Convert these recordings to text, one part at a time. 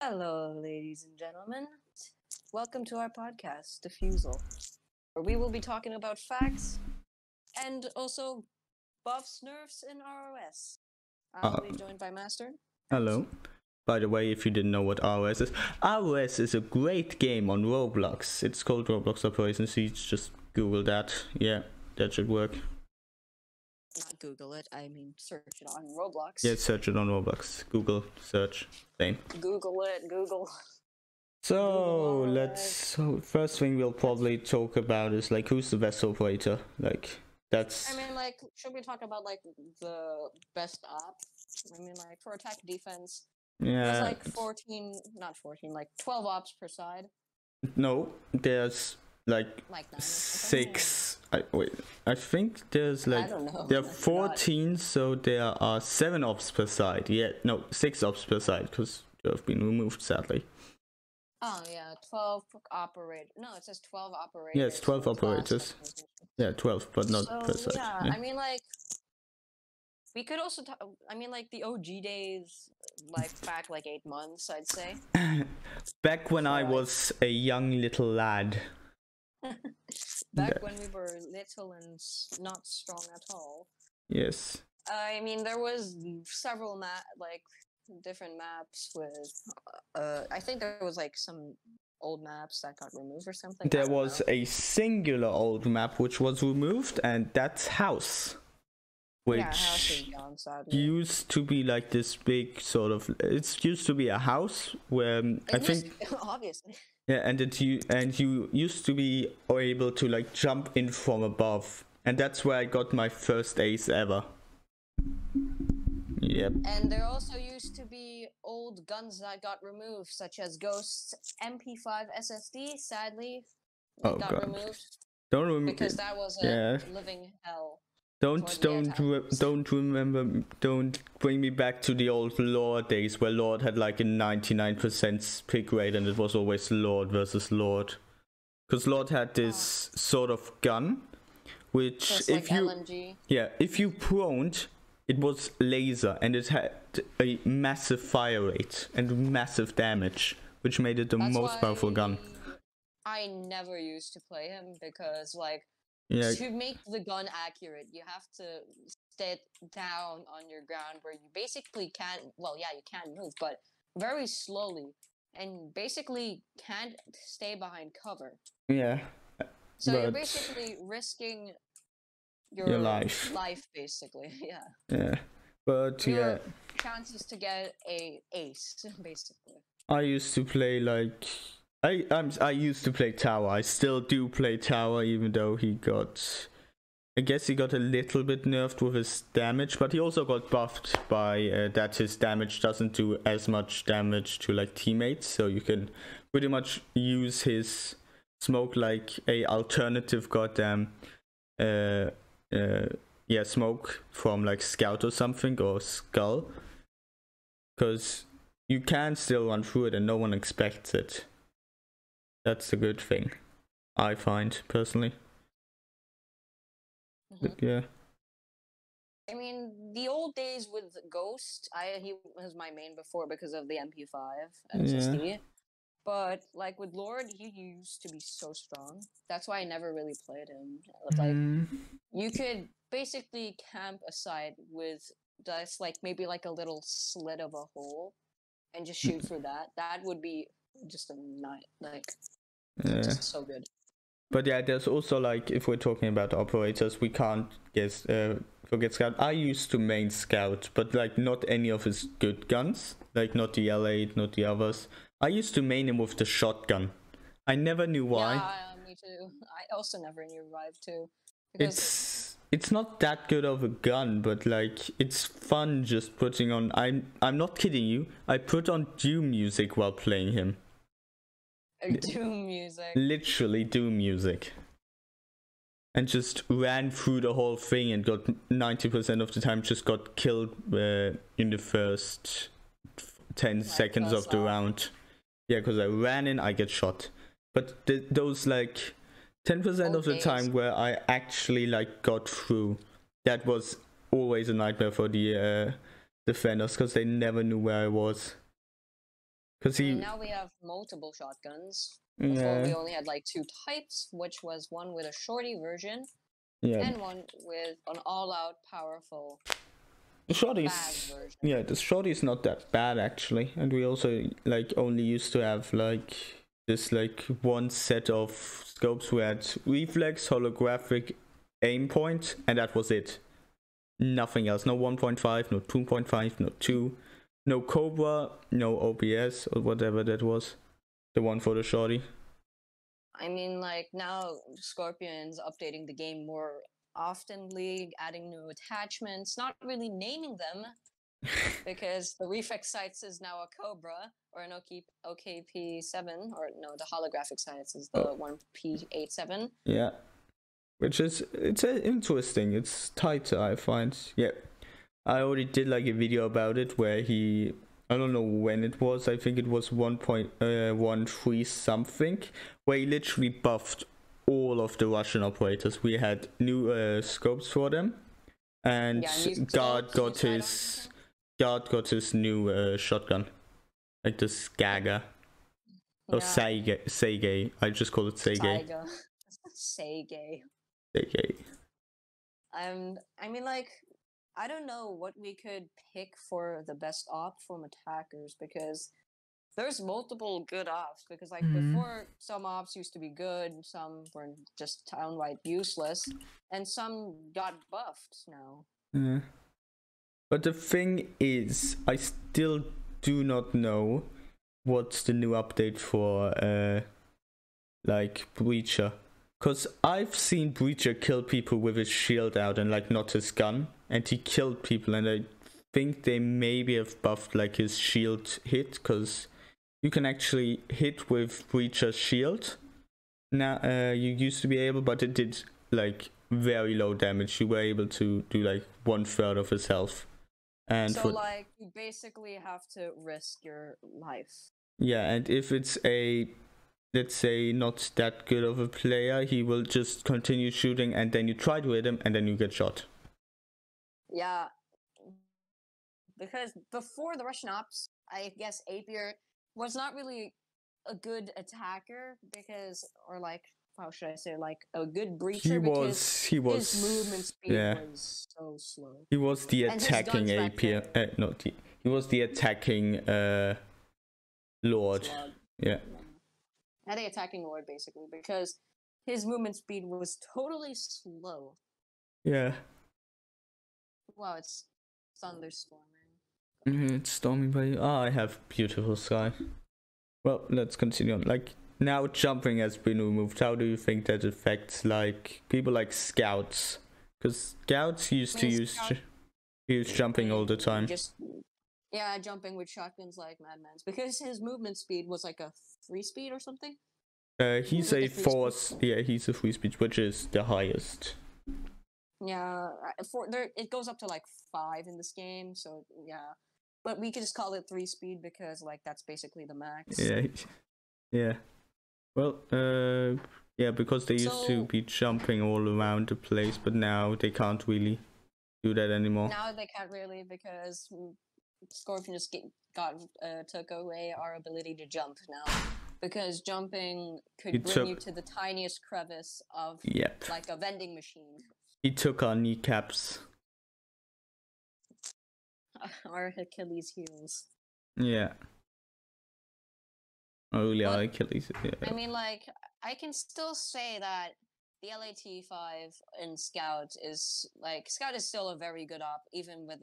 Hello, ladies and gentlemen. Welcome to our podcast, Defusal, where we will be talking about facts and also buffs, nerfs, and ROS. I'll be joined by Master. Hello. By the way, if you didn't know what ROS is a great game on Roblox. It's called Roblox Operation Siege. Just Google that. Yeah, that should work. Not Google it, I mean search it on Roblox. Yeah, search it on Roblox. Google, search, same. Google it, Google. So, Google first thing we'll probably talk about is, like, who's the best operator? Like, that's... I mean, like, should we talk about, like, the best op? I mean, like, for attack defense, Yeah. there's, like, 12 ops per side. No, there's, like 9 or something. 6... I think there's, like... I don't know. There are 14, so there are 7 ops per side. Yeah, no, 6 ops per side, because they have been removed, sadly. Oh, yeah, 12 operators. No, it says 12 operators. Yes, 12 operators. Yeah, 12, but not per side. Yeah, I mean, like, we could also talk, I mean, like, the OG days, like, back, like, 8 months, I'd say. Back when I was a young little lad. Back when we were little and not strong at all. Yes. I mean, there was several different maps with, I think there was, like, some old maps that got removed or something. There was a singular old map which was removed, and that's House. Which House is gone, sadly. used to be like this big sort of... It used to be a house where I think... Obviously. Yeah, and you used to be able to, like, jump in from above. And that's where I got my first ace ever. Yep. And there also used to be old guns that got removed, such as Ghost's MP5 SSD, sadly, got removed. Don't remember. Because that was a living hell. Don't bring me back to the old Lord days where Lord had like a 99% pick rate and it was always Lord versus Lord. Because Lord had this sort of gun, which just if like you LNG. if you proned, it was laser and it had a massive fire rate and massive damage, which made it the most powerful gun. I never used to play him because, like, to make the gun accurate, you have to stay down on your ground where you basically can't, well, yeah, you can move, but very slowly, and basically can't stay behind cover. Yeah. So you're basically risking your life, basically, yeah. Yeah, but your chances to get a ace, basically. I used to play, like... I used to play tower. I still do play tower, even though he got... I guess he got a little bit nerfed with his damage, but he also got buffed by that his damage doesn't do as much damage to, like, teammates, so you can pretty much use his smoke like a alternative goddamn smoke from, like, Scout or something, or Skull, because you can still run through it and no one expects it. That's a good thing, I find, personally. But yeah. I mean, the old days with Ghost, he was my main before because of the MP5 SSD. Yeah. But, like, with Lord, he used to be so strong. That's why I never really played him. Like, you could basically camp a side with just, like, maybe, like, a little slit of a hole and just shoot through that. That would be just a night, like, just so good. But yeah, there's also, like, if we're talking about operators, we can't forget Scout. I used to main Scout, but, like, not any of his good guns, like not the L8, not the others. I used to main him with the shotgun. I never knew why. Yeah, me too. I also never knew Revive too. It's not that good of a gun, but, like, it's fun just putting on... I'm not kidding you. I put on Doom music while playing him. Doom music. Literally Doom music. And just ran through the whole thing and got 90% of the time just got killed in the first 10 seconds of the round. Yeah, because I ran in, I get shot. But those, like, 10% of the time where I actually, like, got through, that was always a nightmare for the defenders, because they never knew where I was. Because now we have multiple shotguns. Before we only had like 2 types, which was one with a shorty version, and one with an all-out powerful the shorty is not that bad actually, and we also like only used to have like this like one set of scopes. We had reflex, holographic, aim point, and that was it. Nothing else. No 1.5, no 2.5, no 2, no Cobra, no OBS or whatever that was. The one for the shorty. I mean, like, now Scorpion's updating the game more oftenly, adding new attachments, not really naming them, because the reflex sights is now a Cobra, or an OKP7, or no, the holographic sights is the 1P87. Yeah. Which is, it's interesting, it's tighter, I find. Yeah. I already did like a video about it where he... I don't know when it was, I think it was 1.13 something, where he literally buffed all of the Russian operators. We had new scopes for them, and Guard got his new shotgun, like the Skaga, or Seige. I just call it Seige. Seige. I mean, like, I don't know what we could pick for the best op from attackers, because there's multiple good ops, because like before, some ops used to be good, some were just downright useless, and some got buffed now. Yeah. But the thing is, I still do not know what's the new update for like Breacher. Because I've seen Breacher kill people with his shield out and like not his gun. And he killed people, and I think they maybe have buffed like his shield hit, because you can actually hit with Breacher's shield. Now you used to be able, but it did like very low damage. You were able to do like 1/3 of his health. And so like you basically have to risk your life. Yeah, and if it's a, let's say, not that good of a player, he will just continue shooting, and then you try to hit him, and then you get shot. Yeah, because before the Russian ops, I guess Apier was not really a good attacker, because, or like, how should I say, like a good breacher, because his movement speed was so slow. He was the attacking Apier, he was the attacking Lord. Yeah, the attacking Lord, basically, because his movement speed was totally slow. Yeah. Wow, it's thunderstorming. It's storming by... I have beautiful sky. Well, let's continue on. Like, now jumping has been removed. How do you think that affects, like, people like scouts? Because scouts used to use jumping all the time. Jumping with shotguns like madmans. Because his movement speed was like a 3 speed or something? He's a 4... Yeah, he's a 3 speed, which is the highest. Yeah, it goes up to like 5 in this game, so yeah. But we can just call it 3 speed, because like that's basically the max. Yeah. Well, yeah, because they used to be jumping all around the place, but now they can't really do that anymore. Now they can't really, because Scorpion just took away our ability to jump now. Because jumping could bring you to the tiniest crevice of like a vending machine. He took our kneecaps. Our Achilles heels. Yeah. Oh, really, our Achilles. Yeah. I mean, like, I can still say that the LAT-5 in Scout is still a very good op, even with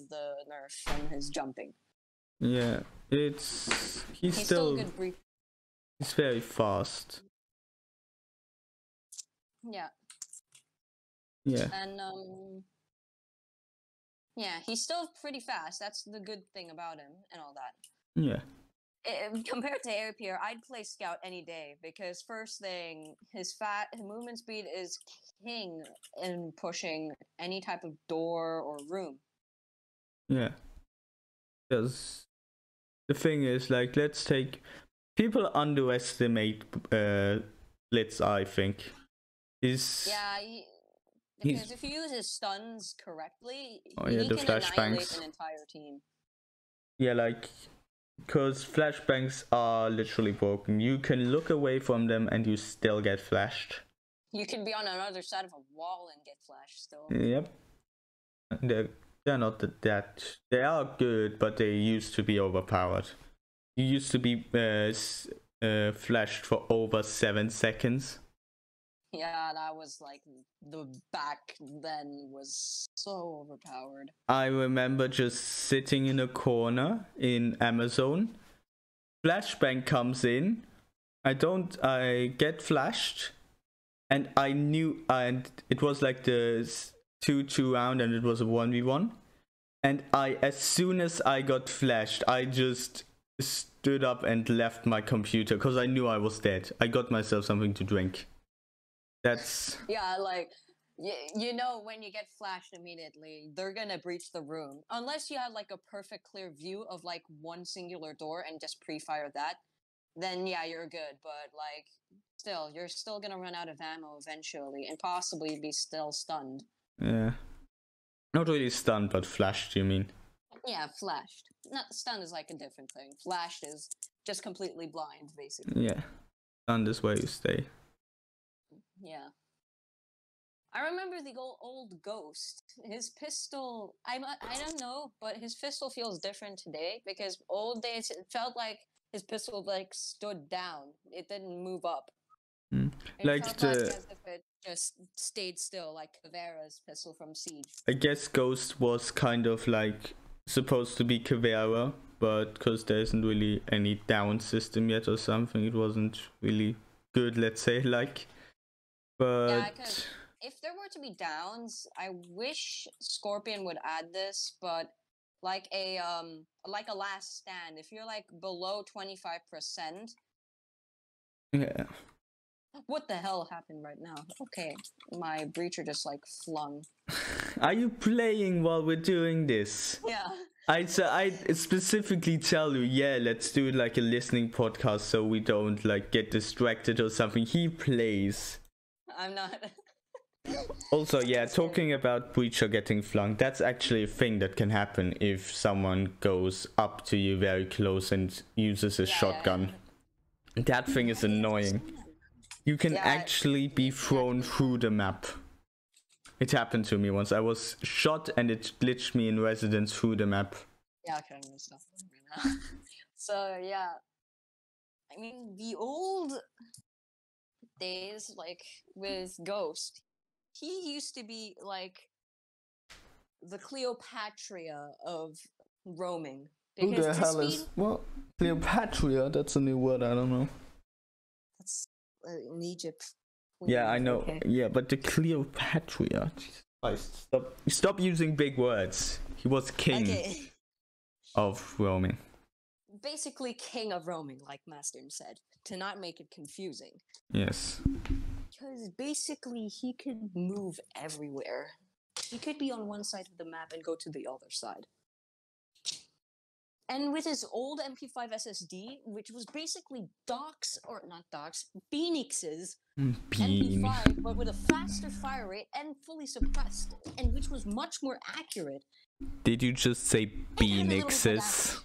the nerf from his jumping. Yeah, he's still a good he's very fast. Yeah. Yeah. And yeah, he's still pretty fast. That's the good thing about him and all that. Yeah. Compared to Airpier, I'd play Scout any day, because first thing, his movement speed is king in pushing any type of door or room. Yeah. Because the thing is, like, let's take... People underestimate Blitz, I think. Because if you use his stuns correctly, the he can annihilate flashbangs. an entire team. Yeah, like, Because flashbangs are literally broken. You can look away from them and you still get flashed. You can be on another side of a wall and get flashed still. Yep. They're not that. They are good, but they used to be overpowered. You used to be flashed for over 7 seconds. Yeah, that was like the back then was so overpowered. I remember just sitting in a corner in Amazon. Flashbang comes in. I get flashed. And I knew, and it was like the 2-2 round and it was a 1v1. And as soon as I got flashed, I just stood up and left my computer because I knew I was dead. I got myself something to drink. That's... Yeah, like, you know, when you get flashed immediately, they're gonna breach the room. Unless you have like a perfect clear view of like one singular door and just pre-fire that, then yeah, you're good. But like, still, you're still gonna run out of ammo eventually and possibly be still stunned. Yeah. Not really stunned, but flashed, you mean? Yeah, flashed. Not stunned is like a different thing. Flashed is just completely blind, basically. Yeah. Stunned is where you stay. Yeah. I remember the old Ghost. His pistol, I don't know, but his pistol feels different today because old days it felt like his pistol like stood down. It didn't move up. It like felt the like as if it just stayed still, like Caveira's pistol from Siege. I guess Ghost was kind of like supposed to be Caveira, but because there isn't really any down system yet or something, it wasn't really good, let's say, like. But Yeah, because if there were to be downs, I wish Scorpion would add this, but like a last stand, if you're like below 25%. yeah. What the hell happened right now? Okay, my breacher just like flung. Are you playing while we're doing this? Yeah. I specifically tell you, yeah, let's do it like a listening podcast so we don't like get distracted or something. He plays. I'm not. Also, yeah, talking about breacher getting flung, that's actually a thing that can happen if someone goes up to you very close and uses a shotgun. Yeah. That thing is annoying. You can actually be thrown through the map. It happened to me once. I was shot and it glitched me in residence through the map. Yeah, okay, I'm gonna stop right now. So, yeah. I mean, the old days, like, with Ghost, he used to be, like, the Cleopatra of roaming. Who the hell is... What? Cleopatra? That's a new word, I don't know. That's in Egypt. Yeah, I know. Okay. Yeah, but the Cleopatra. Jesus Christ. Stop using big words. He was king of roaming. Basically king of roaming, like Master said, to not make it confusing. Yes. Because basically he could move everywhere. He could be on one side of the map and go to the other side. And with his old MP5 SSD, which was basically Phoenix's MP5, but with a faster fire rate and fully suppressed, and which was much more accurate. Did you just say Phoenix's?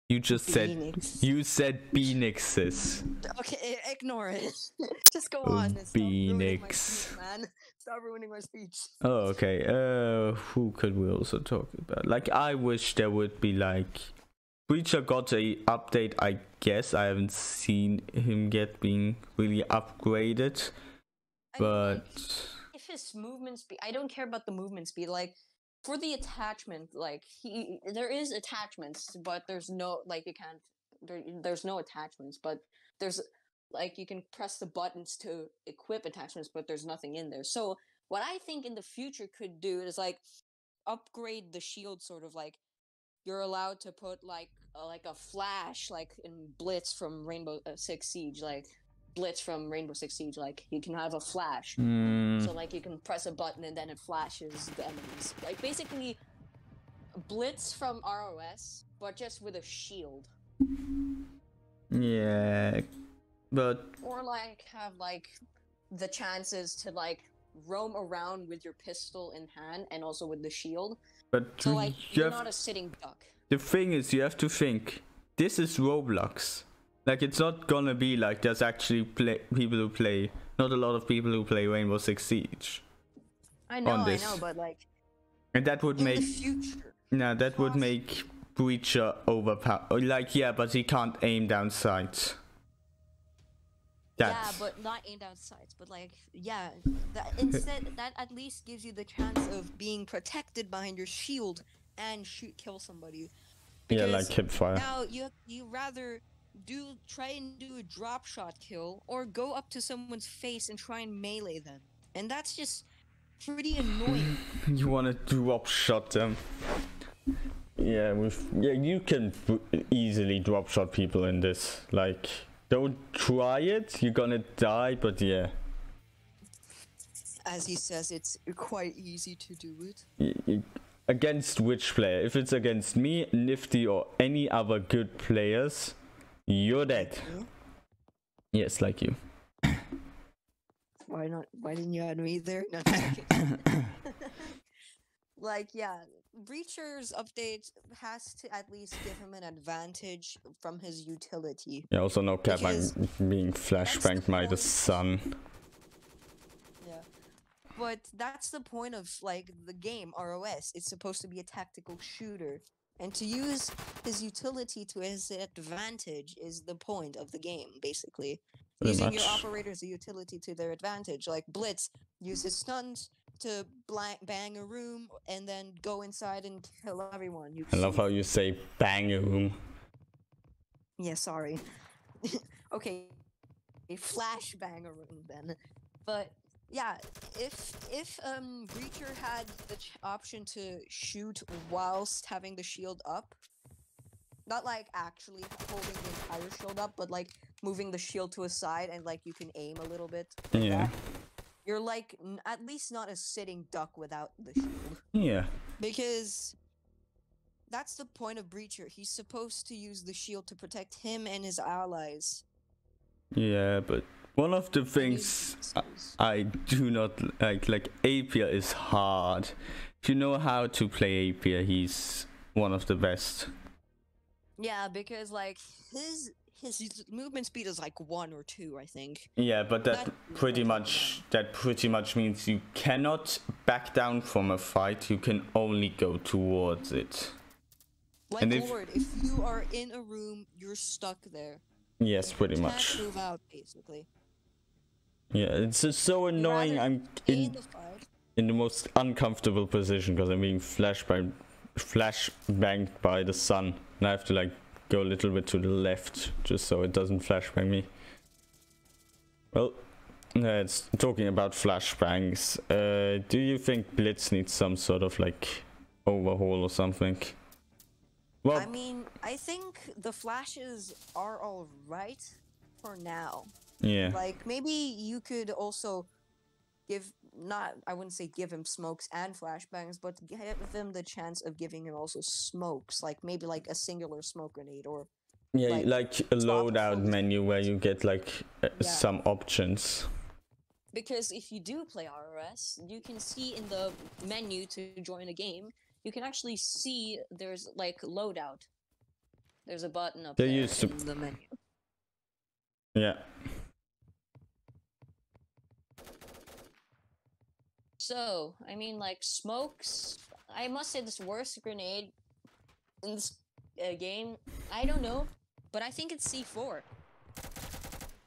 You just said Phoenix's. Okay, ignore it. Just go on. Phoenix. Stop ruining my speech. Oh, okay. Who could we also talk about? Like, I wish there would be like... Breacher got a update, I guess. I haven't seen him yet being really upgraded. But like, if his movement speed, I don't care about the movement speed. Like for the attachment, like there is attachments, but there's no like you can't. There's no attachments, but there's like you can press the buttons to equip attachments, but there's nothing in there. So what I think in the future could do is like upgrade the shield, sort of like. You're allowed to put like a flash like in Blitz from Rainbow Six Siege, like Blitz from Rainbow Six Siege, like you can have a flash. So like you can press a button and then it flashes the enemies. Like basically Blitz from ROS, but just with a shield. Yeah, but or like have like the chances to like roam around with your pistol in hand and also with the shield. But so like you're not a sitting duck. The thing is, you have to think this is Roblox. Like, it's not gonna be like there's actually people who play, not a lot of people who play Rainbow Six Siege. I know, but like, and that would make the future. No, that would make Breacher overpowered. Like, yeah, but he can't aim down sights. Yeah, but not aim down sights. But like, yeah, instead that at least gives you the chance of being protected behind your shield and kill somebody. Because like hipfire. Now you rather try and do a drop shot kill or go up to someone's face and try and melee them, and that's just pretty annoying. You want to drop shot them? Yeah, you can easily drop shot people in this. Like, don't try it, you're gonna die, but yeah. As he says, it's quite easy to do it. Against which player? If it's against me, Nifty, or any other good players, you're dead. Yes, like you. Why not? Why didn't you add me there? No, like, yeah, Breacher's update has to at least give him an advantage from his utility. Yeah, also no cap, I'm being flashbanged by the sun. Yeah, but that's the point of, like, the game, ROS. It's supposed to be a tactical shooter. And to use his utility to his advantage is the point of the game, basically. Using your operator's utility to their advantage. Like Blitz uses stuns to bang a room and then go inside and kill everyone. I love how you say bang a room. Yeah, sorry. Okay, a flash bang a room then. But yeah, if Breacher had the option to shoot whilst having the shield up, not like actually holding the entire shield up, but like moving the shield to a side and like you can aim a little bit. Yeah. You're like at least not a sitting duck without the shield. Yeah. Because that's the point of Breacher. He's supposed to use the shield to protect him and his allies. Yeah, but one of the things I do not like Apia is hard. If you know how to play Apia, he's one of the best. Yeah, because like his movement speed is like 1 or 2, I think. Yeah, but that pretty much means you cannot back down from a fight. You can only go towards it. Like Lord, if you are in a room, you're stuck there. Yes, pretty much. You can't move out, basically. Yeah, it's just so annoying. I'm in the most uncomfortable position because I'm being flashbanged by the sun, and I have to like go a little bit to the left just so it doesn't flashbang me. Well, it's talking about flashbangs. Do you think Blitz needs some sort of like overhaul or something? Well, I mean, I think the flashes are all right for now. Yeah. Like maybe you could also I wouldn't say give him smokes and flashbangs, but give him the chance of giving him also smokes, like maybe like a singular smoke grenade or like a loadout menu where you get like some options. Because if you do play ROS, you can see in the menu to join a game, you can actually see there's like loadout. There's a button up there in the menu. Yeah. So, I mean, like, smokes, I must say this worst grenade in this game, I don't know, but I think it's C4.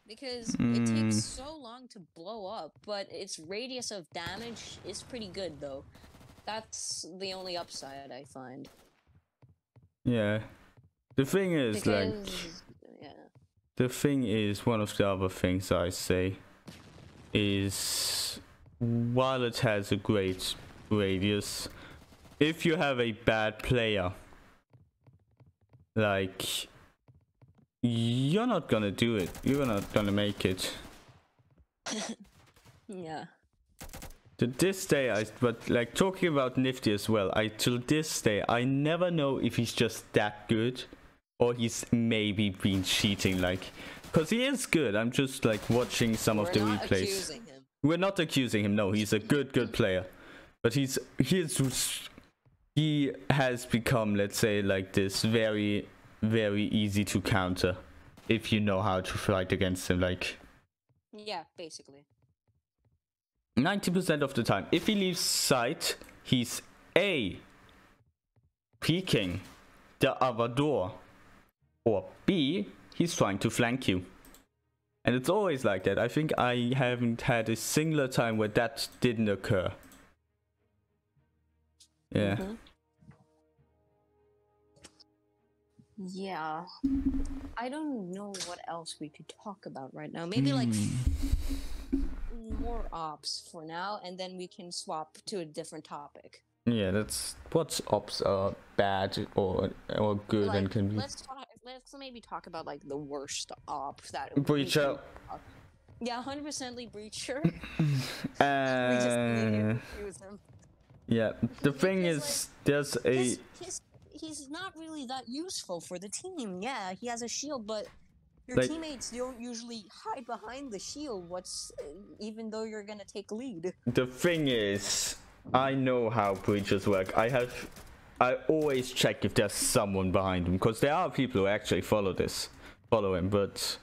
Because it takes so long to blow up, but its radius of damage is pretty good, though. That's the only upside I find. Yeah. The thing is, one of the other things I say is, while it has a great radius, if you have a bad player, like, you're not gonna do it. You're not gonna make it. Yeah. To this day, but like talking about Nifty as well, till this day, I never know if he's just that good or he's maybe been cheating, like, because he is good. I'm just like watching some of the replays. We're not accusing him. No, he's a good player, but he has become, let's say, like this very very easy to counter if you know how to fight against him. Like, yeah, basically 90% of the time, if he leaves sight, he's A, peeking the other door, or B, he's trying to flank you. And it's always like that. I think I haven't had a singular time where that didn't occur. Yeah. Mm-hmm. Yeah, I don't know what else we could talk about right now. Maybe like more ops for now, and then we can swap to a different topic. Yeah, that's what ops are bad or good, like, and can be. Let's maybe talk about like the worst ops that Breacher. Yeah, 100% Breacher. We just immediately use him. Yeah, the thing is, like, there's a. He's not really that useful for the team. Yeah, he has a shield, but your like, teammates don't usually hide behind the shield. Even though you're gonna take lead. The thing is, I know how breaches work. I always check if there's someone behind him, because there are people who actually follow him, but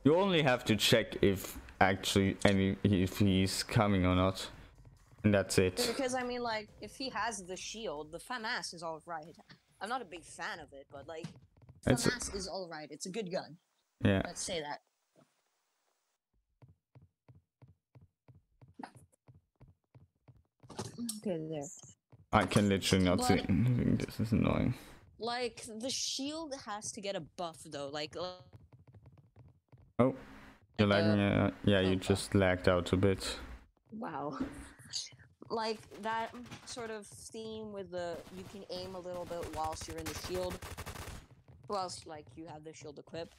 you only have to check if he's coming or not. And that's it. Because I mean, like, if he has the shield, the FAMAS is alright. I'm not a big fan of it, but like, FAMAS is alright. It's a good gun. Yeah. Let's say that. Okay, there. I can literally not see. This is annoying. Like, the shield has to get a buff though. Like. Oh, you're lagging. Yeah, you just lagged out a bit. Wow. Like that sort of theme with you can aim a little bit whilst you're in the shield, whilst like you have the shield equipped,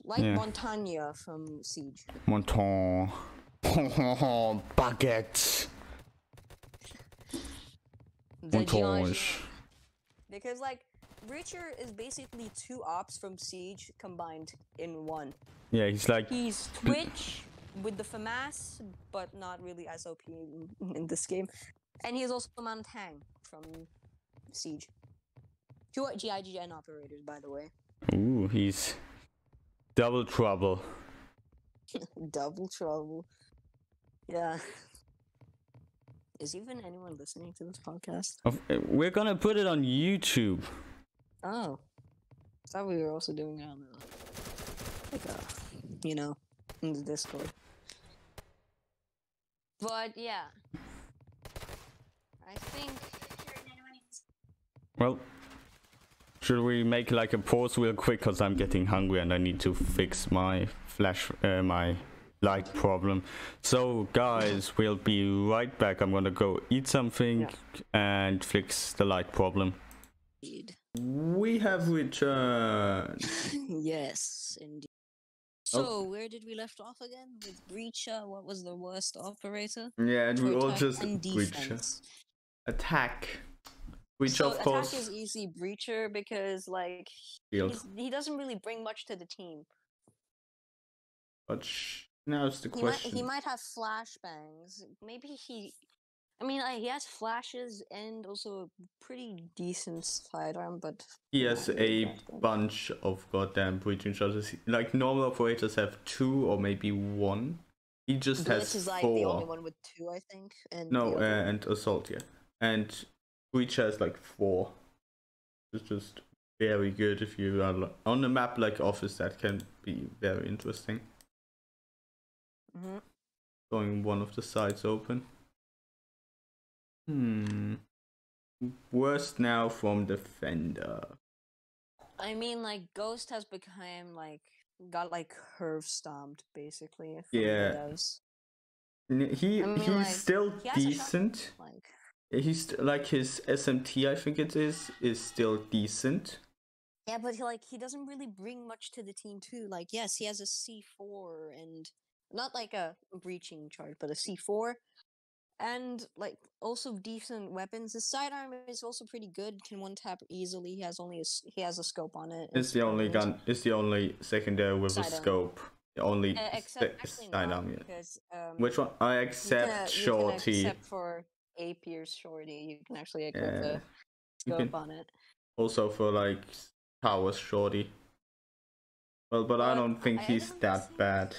like Montagne from Siege. Montagne, baguette. Montage. Because like Breacher is basically 2 ops from Siege combined in one. Yeah, he's Twitch with the FAMAS, but not really as OP in this game. And he is also Montang from Siege. 2 GIGN operators, by the way. Ooh, he's double trouble. Double trouble. Yeah. Is even anyone listening to this podcast? We're gonna put it on YouTube. Oh. I thought we were also doing it on in the Discord. But yeah, I think. Well, should we make like a pause real quick? Cause I'm getting hungry and I need to fix my my light problem. So guys, we'll be right back. I'm gonna go eat something and fix the light problem. Indeed. We have returned. Yes, indeed. So, where did we left off again? With Breacher, what was the worst operator? Yeah, and we all just Breacher. Attack. Breacher, of course. Attack is easy Breacher because, like, he doesn't really bring much to the team. But now's the question. He might have flashbangs. Maybe he has flashes and also a pretty decent sidearm, but he has a bunch of goddamn breaching shots. Like normal operators have 2 or maybe 1. He just has 4. Is like the only one with 2, I think. And and assault, yeah. And breacher has like 4. It's just very good if you are on a map like Office. That can be very interesting. Going one of the sides open. Worst now from Defender. I mean, like, Ghost has become, like, got, like, curve stomped, basically. Yeah. He's still decent. He's, like, his SMT, I think it is still decent. Yeah, but, like, he doesn't really bring much to the team, too. Like, yes, he has a C4 and... Not, like, a breaching charge, but a C4. And, like, also decent weapons. His sidearm is also pretty good. Can one tap easily. He has a scope on it. It's the only gun. It's the only secondary with a scope. The only sidearm. Which one? I accept shorty. Except for A-Pierce shorty, you can actually equip the scope on it. Also for like powers, shorty. Well, but I don't think he's that bad.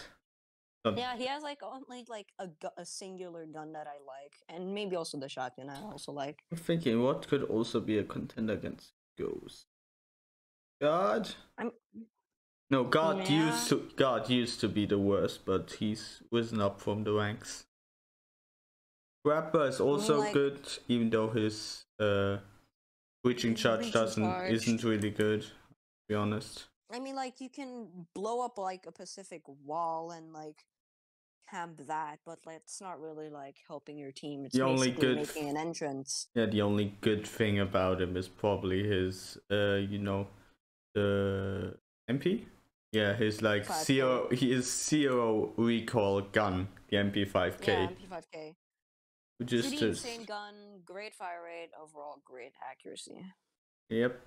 Yeah, he has like only like a singular gun that I like, and maybe also the shotgun I also like. I'm thinking what could also be a contender against Ghost. God. No, God used to be the worst, but he's risen up from the ranks. Grappa is also good, even though his breaching charge isn't really good, to be honest. I mean, like, you can blow up like a Pacific wall and like camp that, but like, it's not really like helping your team. It's basically making an entrance. Yeah, the only good thing about him is probably his the MP. Yeah, his like 5K. He is 0 recoil gun, the MP5K. Yeah, MP5K. Which is pretty insane gun, great fire rate, overall great accuracy. Yep.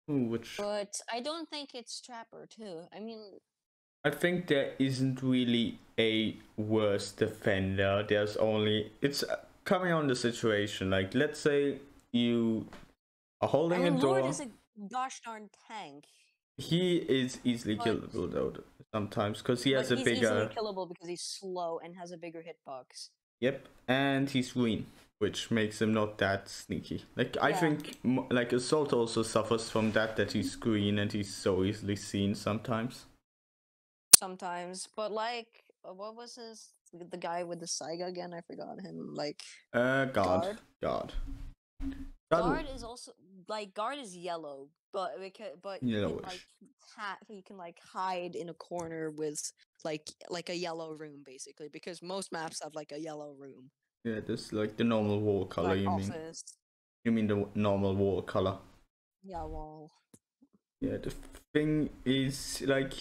Ooh, but I don't think it's Trapper too. I mean, I think there isn't really a worse defender. There's only coming on the situation. Like, let's say you are holding a door. Lord is a gosh darn tank. He is easily killable though sometimes because he has a bigger. He's easily killable because he's slow and has a bigger hitbox. Yep, and he's green, which makes him not that sneaky. Like I think, like Assault also suffers from that he's green and he's so easily seen sometimes. Sometimes, but like, what was the guy with the Saiga again? I forgot him. Like, Guard. Guard is also like Guard is yellow, but yellowish. He can like hide in a corner with like a yellow room basically, because most maps have like a yellow room. Yeah, this like the normal wall color. Like you office. You mean the normal wall color? Yeah, wall. Yeah, the thing is like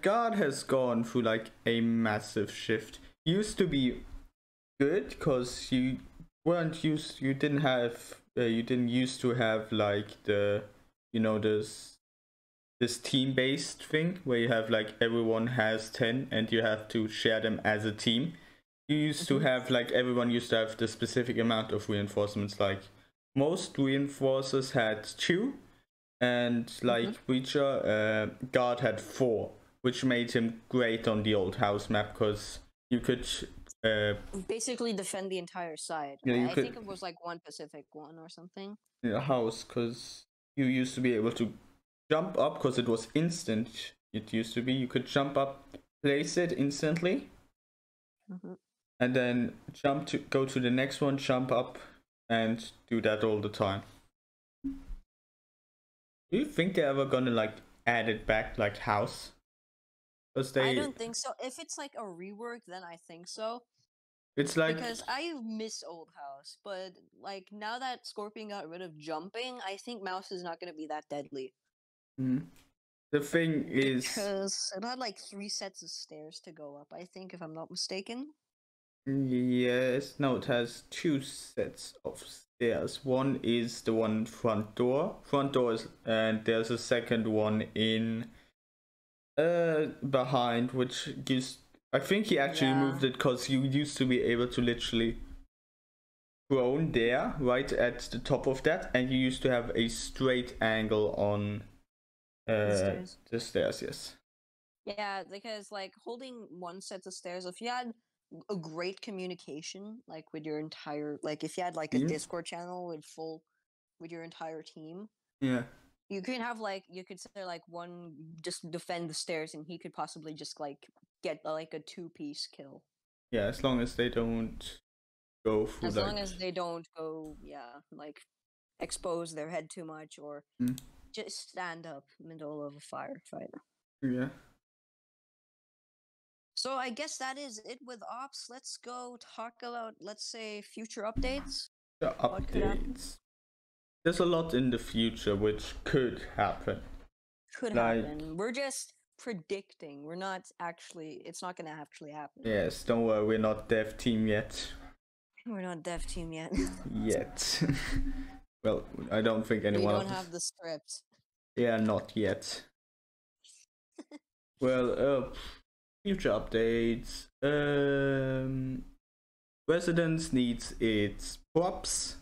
Guard has gone through like a massive shift. He used to be good because you didn't used to have like the this team-based thing where you have like everyone has 10 and you have to share them as a team. You used to have like everyone used to have the specific amount of reinforcements. Like most reinforcers had 2, and like Breacher, Guard had 4, which made him great on the old house map because you could basically defend the entire side. Yeah, I think it was like one Pacific one or something. In a house, because you used to be able to jump up because it was instant. It used to be you could jump up, place it instantly, and then go to the next one, jump up, and do that all the time. Do you think they're ever gonna like add it back like house? I don't think so. If it's like a rework, then I think so. It's like because I miss old house, but like now that Scorpion got rid of jumping, I think mouse is not gonna be that deadly. The thing is because it had like 3 sets of stairs to go up, I think, if I'm not mistaken. Yes, no, it has 2 sets of stairs. One is the one front door. And there's a second one in behind, which gives. I think he actually moved it because you used to be able to literally prone there, right at the top of that, and you used to have a straight angle on the stairs. Yes. Yeah, because like holding one set of stairs, if you had a great communication, like with your entire, like if you had like a Discord channel with your entire team, you could have like, you could say like one just defend the stairs and he could possibly just like get like a 2-piece kill. Yeah, as long as they don't go through. As long as they don't go, like expose their head too much or just stand up middle of a firefight. Yeah. So I guess that is it with ops. Let's go talk about, let's say, future updates. The updates. There's a lot in the future which could happen. Happen. We're just predicting. We're not actually. It's not going to actually happen. Yes, don't worry. We're not dev team yet. We're not dev team yet. Yet. Well, I don't think anyone. We don't have the script. Yeah, not yet. Well, future updates. Residence needs its props.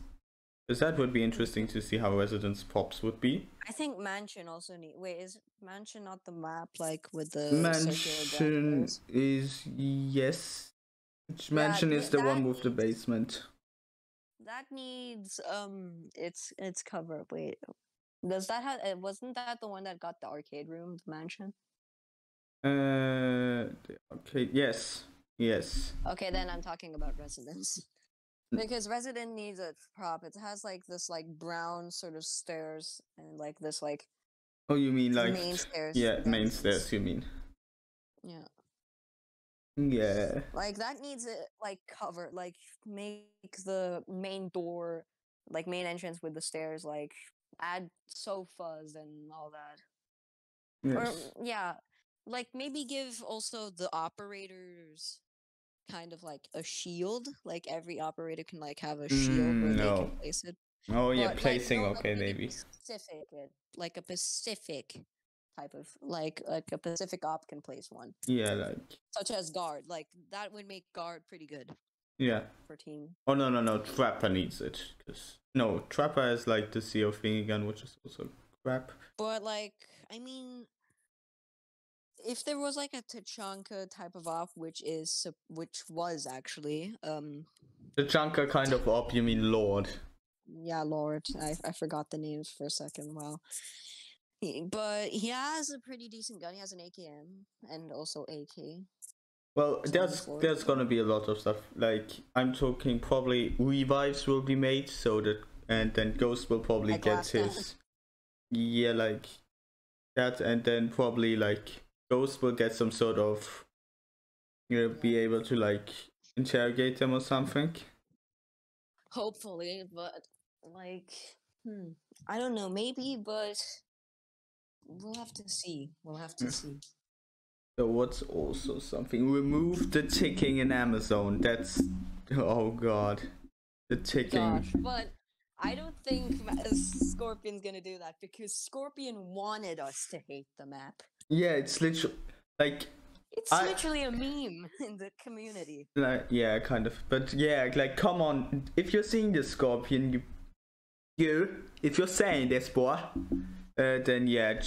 Because that would be interesting to see how Residence Pops would be. I think Mansion also need. Wait, is Mansion not the map like with the circular Mansion ground? is yes. Which Mansion is the one with the basement? That needs its cover. Wait, does that have? Wasn't that the one that got the arcade room, the Mansion? Okay. Yes. Okay, then I'm talking about Residence. Because Resident needs a prop. It has like this like brown sort of stairs and like this like. Oh, you mean like main stairs? Yeah, main stairs. You mean? Yeah. Yeah. Like that needs it like cover, like make the main door, like main entrance with the stairs, like add sofas and all that. Yes. Or yeah, like maybe give also the operators kind of like a shield. Like every operator can like have a shield where they can place it. Oh yeah, But, placing. like, Okay, maybe. Like a Pacific type of like a Pacific op can place one. Yeah, like such as guard. Like that would make guard pretty good. Yeah. For team. Oh no, Trapper needs it. No, Trapper is like the CO thingy gun, which is also crap. But like, I mean, if there was like a Tachanka type of op, which was actually Tachanka kind of op, you mean Lord? Yeah, Lord. I forgot the names for a second. Wow. But he has a pretty decent gun. He has an AKM and also AK. Well, there's gonna be a lot of stuff. Like I'm talking, probably revives will be made, so that and then Ghost will probably like get his. Yeah, like that, and then probably like Ghost will get some sort of, be able to like interrogate them or something. Hopefully, but like, I don't know, maybe, but we'll have to see. So what's also something? Remove the ticking in Amazon. That's, oh god, the ticking. Gosh, but I don't think Scorpion's gonna do that because Scorpion wanted us to hate the map. Yeah, it's literally like. It's literally a meme in the community. Like, yeah, kind of. But yeah, like, come on. If you're seeing the Scorpion, if you're saying this, boy, then yeah,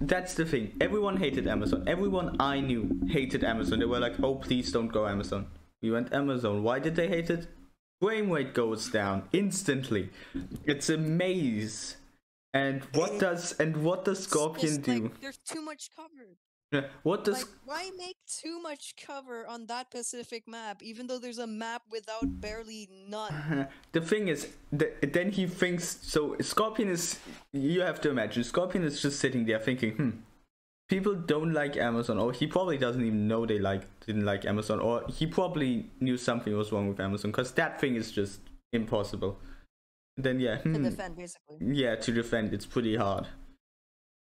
that's the thing. Everyone hated Amazon. Everyone I knew hated Amazon. They were like, oh, please don't go Amazon. We went Amazon. Why did they hate it? Frame rate goes down instantly. It's a maze. And what does Scorpion do? Like, there's too much cover. What does why make too much cover on that Pacific map, even though there's a map without barely none? The thing is, then he thinks, so Scorpion is, you have to imagine, Scorpion is just sitting there thinking, people don't like Amazon, or he probably doesn't even know they didn't like Amazon, or he probably knew something was wrong with Amazon, because that thing is just impossible. And then to defend, basically. Yeah, to defend, it's pretty hard.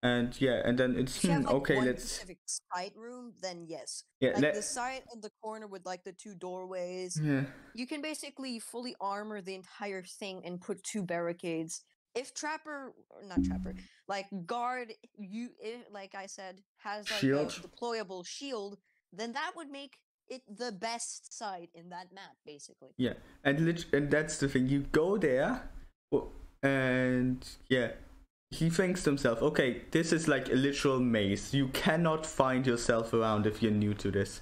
And yeah, and then it's if you have, like, okay. one Let's specific side room, then yes. Yeah, like the side in the corner with like the two doorways. Yeah. You can basically fully armor the entire thing and put two barricades. If like guard, like I said, has like shield. A deployable shield, then that would make it the best side in that map, basically. Yeah, and that's the thing. You go there, and yeah. He thinks to himself, okay, this is like a literal maze. You cannot find yourself around if you're new to this.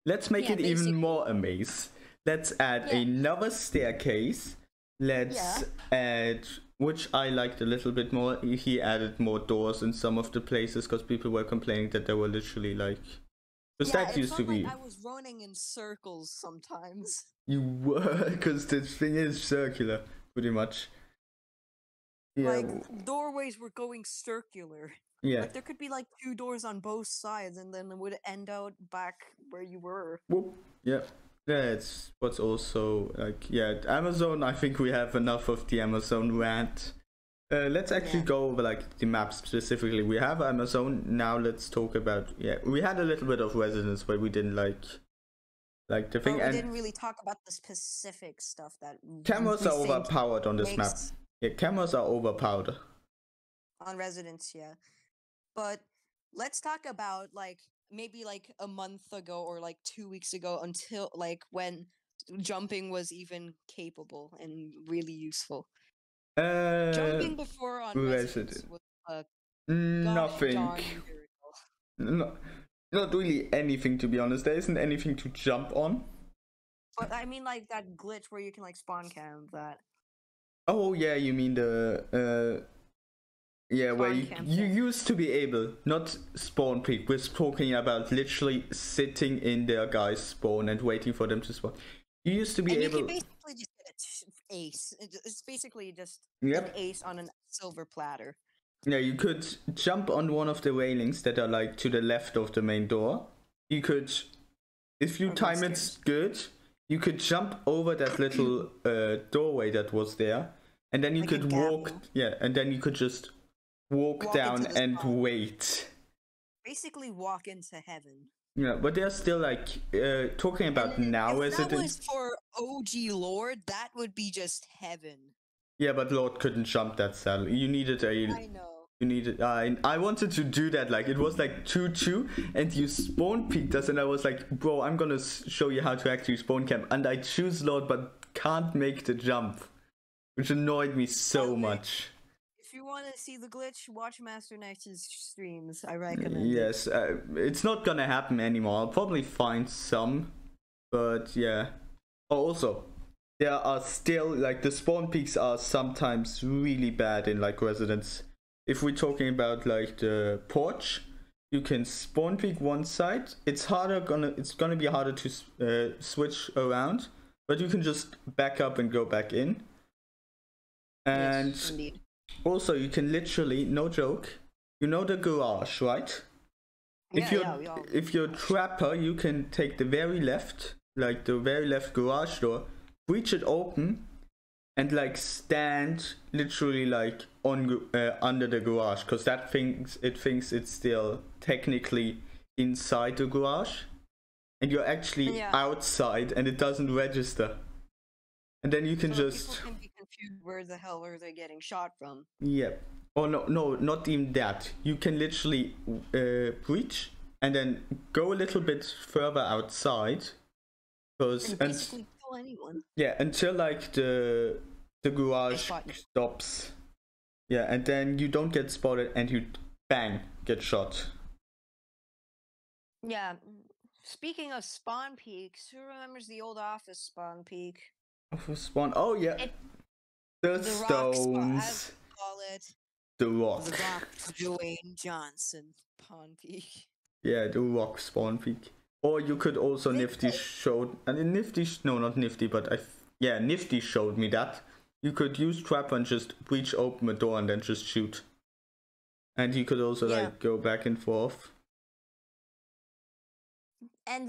Let's make it even more a maze. Let's add another staircase. Let's add, which I liked a little bit more. He added more doors in some of the places because people were complaining that they were literally like... Because that used to be... I was running in circles sometimes. You were, because this thing is circular, pretty much. Yeah. Like, doorways were going circular. Yeah. Like, there could be, like, two doors on both sides, and then it would end out back where you were. Whoop. Yeah. That's what's also, like, yeah, Amazon, I think we have enough of the Amazon rant. Let's actually go over, like, the map specifically. We have Amazon, now let's talk about, we had a little bit of Residence, but we didn't like the thing. We didn't really talk about the specific stuff that... Cameras are overpowered on this map. Yeah, cameras are overpowered. On Residence, yeah. But let's talk about, like, maybe, like, a month ago or, like, 2 weeks ago until, like, when jumping was even capable and really useful. Uh, Jumping before on Residence was a nothing. gosh darn miracle. Not really anything, to be honest. There isn't anything to jump on. But I mean, like that glitch where you can like spawn camp that. Oh yeah, you mean the where you used to be able, not spawn peek. We're talking about literally sitting in their guy's spawn and waiting for them to spawn. You used to be able. You can basically just get an ace. It's basically just an ace on a silver platter. Yeah, you could jump on one of the railings that are like to the left of the main door. You could, if you time it good, you could jump over that little doorway that was there, and then you like could walk. Yeah, and then you could just walk down and wait. Basically, walk into heaven. Yeah, but they're still like talking about now as it is. If that was for OG Lord, that would be just heaven. Yeah, but Lord couldn't jump that saddle. You needed a. I know. You needed. I wanted to do that. Like it was like 2-2, and you spawn peeked us, and I was like, bro, I'm gonna show you how to actually spawn camp, and I choose Lord, but can't make the jump, which annoyed me so much. If you want to see the glitch, watch Master Knight's streams. I recommend. Yes, it's not gonna happen anymore. I'll probably find some, but yeah. Oh, also, there are still like the spawn peaks are sometimes really bad in like Residence. If we're talking about like the porch, you can spawn peek one side. It's gonna be harder to switch around, but you can just back up and go back in. And yes, indeed. Also, you can literally, no joke, you know the garage, right? If you're a trapper, you can take the very left, like the very left garage door, breach it open, and like stand literally like on under the garage, because it thinks it's still technically inside the garage, and you're actually outside, and it doesn't register. And then you can just. People can be confused. Where the hell are they getting shot from? Yeah. Oh no, not even that. You can literally breach and then go a little bit further outside, because basically kill anyone. Yeah, until like the garage stops. Yeah, and then you don't get spotted, and you bang get shot. Yeah. Speaking of spawn peaks, who remembers the old office spawn peak? Spawn. Oh yeah, the stones. Call it. The rock. The rock. Dwayne Johnson spawn peak. Yeah, the rock spawn peak. Or you could also Nifty showed, and Nifty Nifty showed me that you could use trapper and just breach open a door and then just shoot. And you could also like go back and forth. And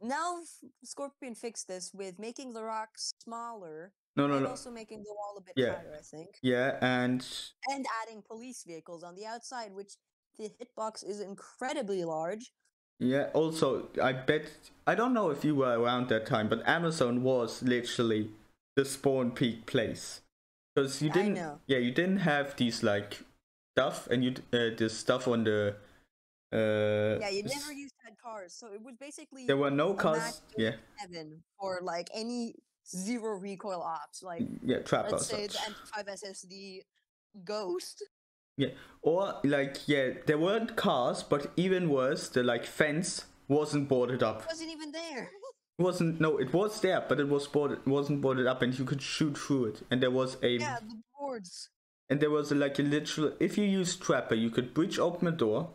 now Scorpion fixed this with making the rock smaller. No. Also making the wall a bit higher, I think. Yeah, and adding police vehicles on the outside, which the hitbox is incredibly large. Yeah, also, I don't know if you were around that time, but Amazon was literally the spawn peak place. Because you didn't have these like stuff, and this stuff on the you never used to had cars, so it was basically there were no cars. Yeah, heaven for like any zero recoil ops, like trapper. Let's say the MP5 SSD Ghost. Yeah, or like there weren't cars, but even worse, the like fence wasn't boarded up. It wasn't even there. It was there, but it wasn't boarded up, and you could shoot through it. And there was the boards. And there was a literal. If you use trapper, you could breach open a door,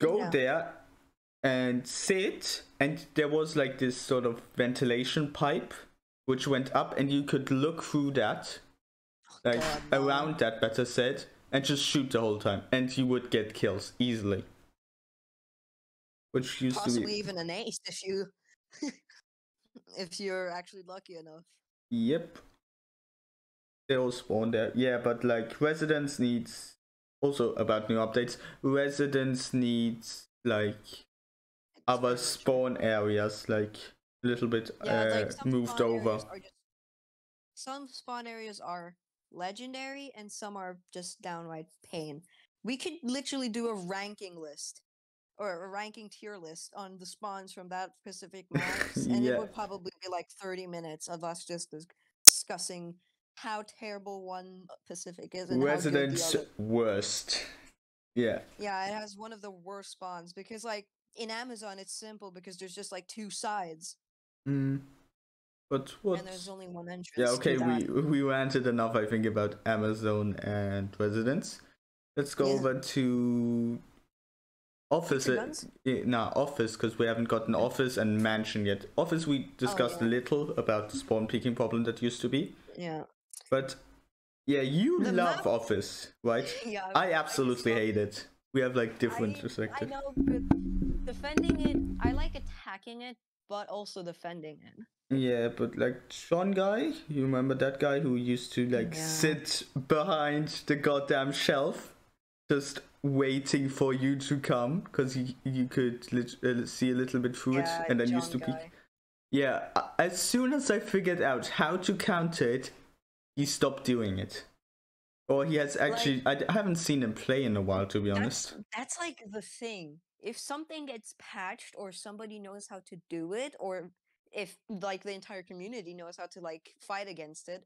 go there, and sit. And there was like this sort of ventilation pipe which went up, and you could look through that, around that, better said, and just shoot the whole time, and you would get kills easily. Which used possibly to be even an ace if you're actually lucky enough. Yep. They all spawn there. Yeah, but like Residence needs, also about new updates, Residence needs like other spawn areas, like a little bit moved over. Some spawn areas are legendary and some are just downright pain. We could literally do a ranking list or a ranking tier list on the spawns from that specific maps, and it would probably be like 30 minutes of us just discussing how terrible one Pacific is and Resident's how good the other. Worst. Yeah. Yeah, it has one of the worst spawns because, like, in Amazon, it's simple because there's just like two sides. But what? And there's only one entrance. Yeah, okay, we ranted enough, I think, about Amazon and Residence. Let's go over to Office. Office, because we haven't gotten Office and Mansion yet. Office, we discussed a little about the spawn peaking problem that used to be. Yeah. But yeah, you love Office, right? Yeah. I absolutely hate it. We have like different perspectives. I know, but defending it, I like attacking it, but also defending it. Yeah, but like Sean guy, you remember that guy who used to like sit behind the goddamn shelf, just waiting for you to come, because you could see a little bit through it, and then used to peek. Yeah, as soon as I figured out how to counter it, he stopped doing it. Or he has actually, I haven't seen him play in a while, to be honest. That's like the thing. If something gets patched or somebody knows how to do it, or if like the entire community knows how to like fight against it,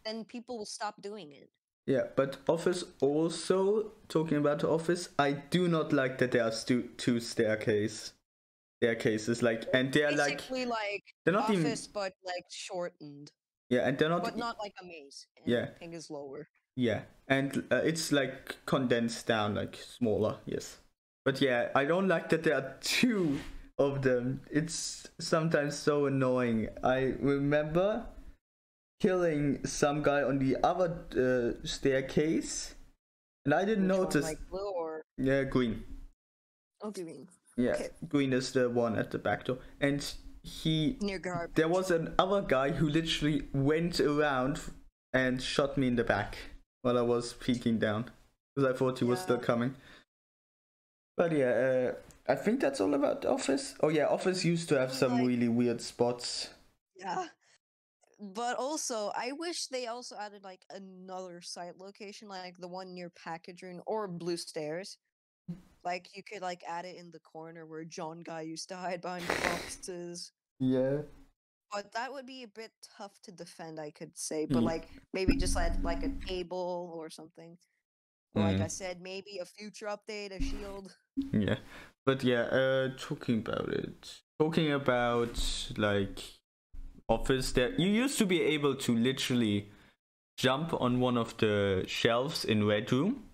then people will stop doing it. Yeah, but Office also, talking about Office, I do not like that there are two staircases, like, and they're basically like they're not Office, but like shortened. Yeah, and they're not, but not like a maze. And ping is lower. Yeah, and it's like condensed down, like smaller. Yes, but yeah, I don't like that there are two of them. It's sometimes so annoying. I remember killing some guy on the other staircase, and I didn't notice. Like blue or green. Oh, green. Yeah, green is the one at the back door, and near garbage. There was another guy who literally went around and shot me in the back while I was peeking down, because I thought he was still coming. But yeah, I think that's all about Office. Oh yeah, Office used to have some really weird spots. Yeah. But also, I wish they also added like another site location, like the one near Package Room or Blue Stairs. Like you could like add it in the corner where John Guy used to hide behind the boxes. Yeah. But that would be a bit tough to defend, I could say. But like maybe just like a table or something. Or like I said, maybe a future update, a shield. Yeah. But yeah, talking about like Office, there you used to be able to literally jump on one of the shelves in Red Room.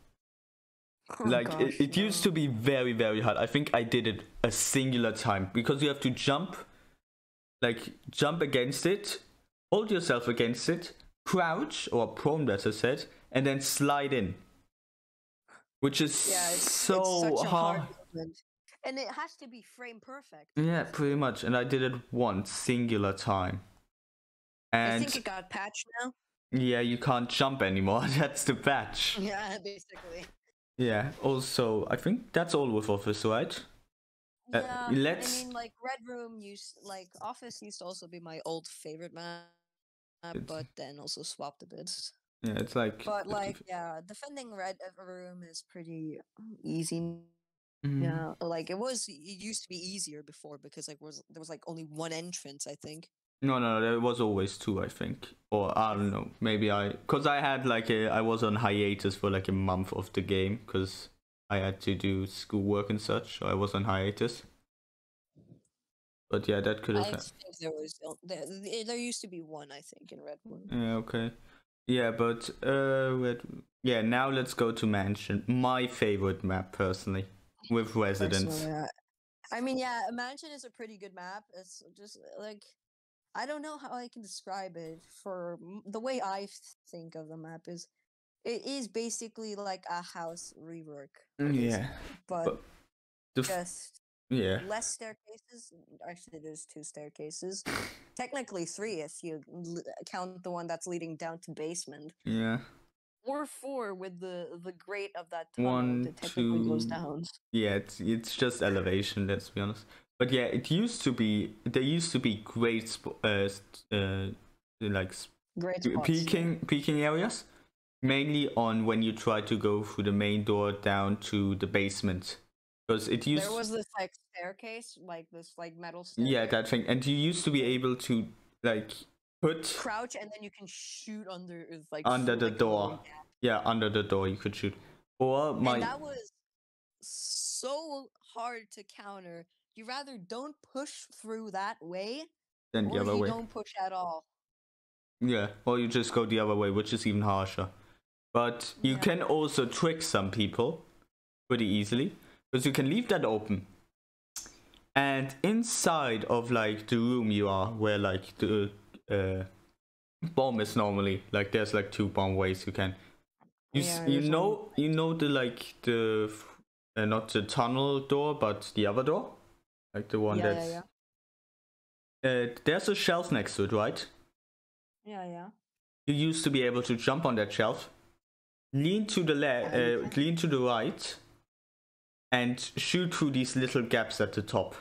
It used to be very, very hard. I think I did it a singular time, because you have to jump against it, hold yourself against it, crouch, or prone better said, and then slide in. Which is so it's such hard. And it has to be frame perfect. Yeah, pretty much. And I did it one singular time. And I think it got patched now. Yeah, you can't jump anymore. That's the patch. Yeah, basically. Yeah, also, I think that's all with Office, right? Yeah, I mean, like, Red Room Office used to also be my old favorite map, but then also swapped a bit. Yeah, it's like... But, like, yeah, defending Red Room is pretty easy. Yeah, like, it used to be easier before, because, like, there was, like, only one entrance, I think. No, there was always two, I think. Or, I don't know, maybe because I had, like, I was on hiatus for, like, a month of the game, because I had to do schoolwork and such, so I was on hiatus. But yeah, that could have... I think there used to be one, I think, in Red Room. Yeah, okay. Yeah, but, yeah, now let's go to Mansion. My favorite map, personally, with Residence. I mean, yeah, Mansion is a pretty good map. It's just, like... I don't know how I can describe it. For the way I think of the map is, it is basically like a house rework. Yeah, but just less staircases. Actually, there's 2 staircases. Technically 3 if you count the one that's leading down to basement. Yeah. Or 4 with the grate of that tunnel that technically goes down. Yeah, it's just elevation. Let's be honest. But yeah, there used to be great peeking areas, mainly on when you try to go through the main door down to the basement, Because it used... There was this like staircase, like this like metal staircase. Yeah, that thing. And you used to be able to like put... Crouch and then you can shoot under like... Under the like, door. Yeah, under the door you could shoot. Or my... And that was so hard to counter. You rather don't push through that way, then the other way. Don't push at all. Yeah, or you just go the other way, which is even harsher. But you can also trick some people pretty easily, because you can leave that open. And inside of like the room you are, where like the bomb is normally, like there's like 2 bomb ways you can. You know the like the not the tunnel door, but the other door, like the one that's... there's a shelf next to it, right? Yeah. You used to be able to jump on that shelf, lean to the lean to the right, and shoot through these little gaps at the top.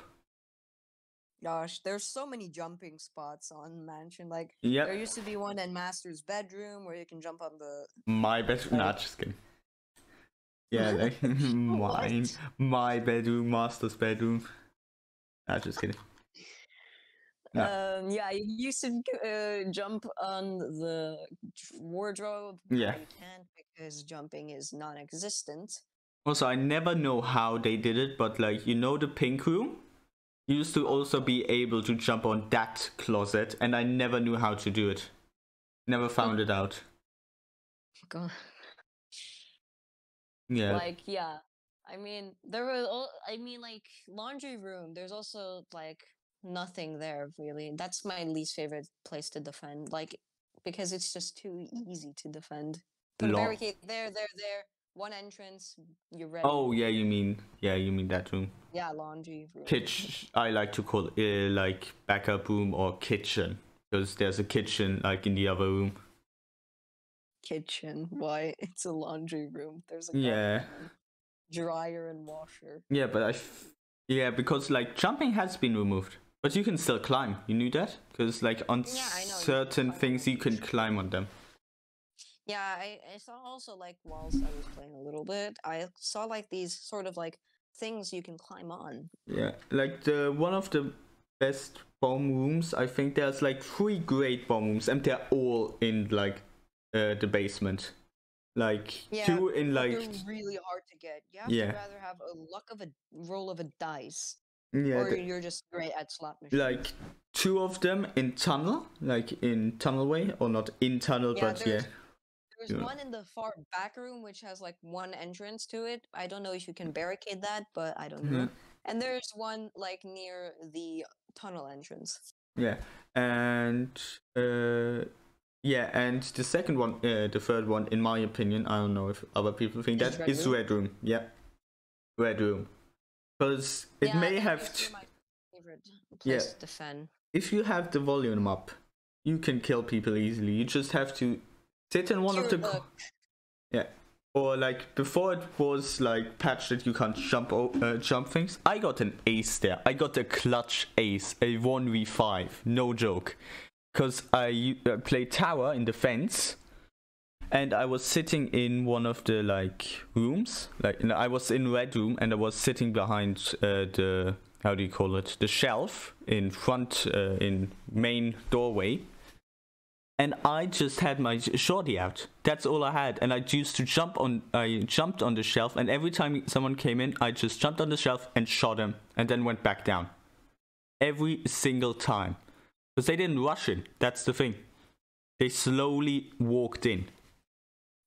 Gosh, there's so many jumping spots on Mansion. Like, there used to be one in Master's bedroom where you can jump on the... My bedroom? Nah, just kidding. Yeah, like, my bedroom, Master's bedroom. Nah, just kidding. No. Yeah, you used to jump on the wardrobe. Yeah. You can't because jumping is non-existent. Also, I never know how they did it, but like, you know the pink room? You used to also be able to jump on that closet, and I never knew how to do it. Never found it out. God. Yeah. Like, yeah. I mean, there was... like, laundry room, there's also, like... nothing there really. That's my least favorite place to defend, like, because it's just too easy to defend. Put a barricade there, one entrance, you're ready. Oh yeah, you mean that room. Yeah, laundry room. I like to call it like backup room or kitchen, because there's a kitchen like in the other room. Kitchen? Why? It's a laundry room. There's a dryer and washer. Yeah, but because like jumping has been removed. But you can still climb. You knew that? Because like on certain things you can climb on them. Yeah, I saw also like whilst I was playing a little bit, I saw like these sort of like things you can climb on. Yeah, like one of the best bomb rooms, I think there's like 3 great bomb rooms and they're all in like the basement. Like 2 in like... they're really hard to get. You have to rather have a roll of a dice. Yeah, or you're just great at slot machines. Like 2 of them in tunnel, like in tunnel way, or not in tunnel, but there's one in the far back room which has like 1 entrance to it. I don't know if you can barricade that, but I don't know. And there's one like near the tunnel entrance. Yeah, and and the second one, the third one, in my opinion, I don't know if other people think that, is Red Room. Yeah, Red Room. Because it may have... my favorite place to defend. If you have the volume up, you can kill people easily. You just have to sit in one of the... Or like, before it was like patched that you can't jump things, I got an ace there. I got a clutch ace, a 1v5, no joke. Because I played tower in defense. And I was sitting in one of the like rooms, like I was in Red Room, and I was sitting behind the, how do you call it, the shelf in front, in main doorway. And I just had my shorty out. That's all I had. And I used to jumped on the shelf, and every time someone came in, I just jumped on the shelf and shot him, and then went back down. Every single time. Because they didn't rush in. That's the thing. They slowly walked in.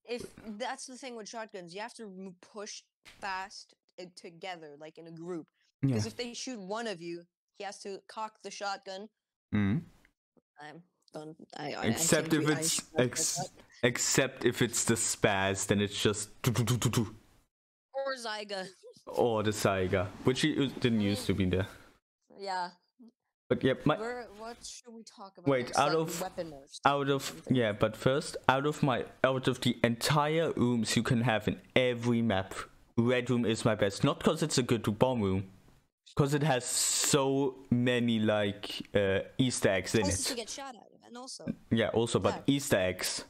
If that's the thing with shotguns, you have to push fast together, like in a group. Because if they shoot one of you, he has to cock the shotgun. Except if it's the spaz, then it's just... Or Zyga. Or the Zyga, which didn't used to be there. Yeah. But yeah, what should we talk about? Wait, out of but first, out of the entire rooms you can have in every map, Red Room is my best. Not because it's a good bomb room, because it has so many like Easter eggs in it. To get shot at, and also. But Easter eggs,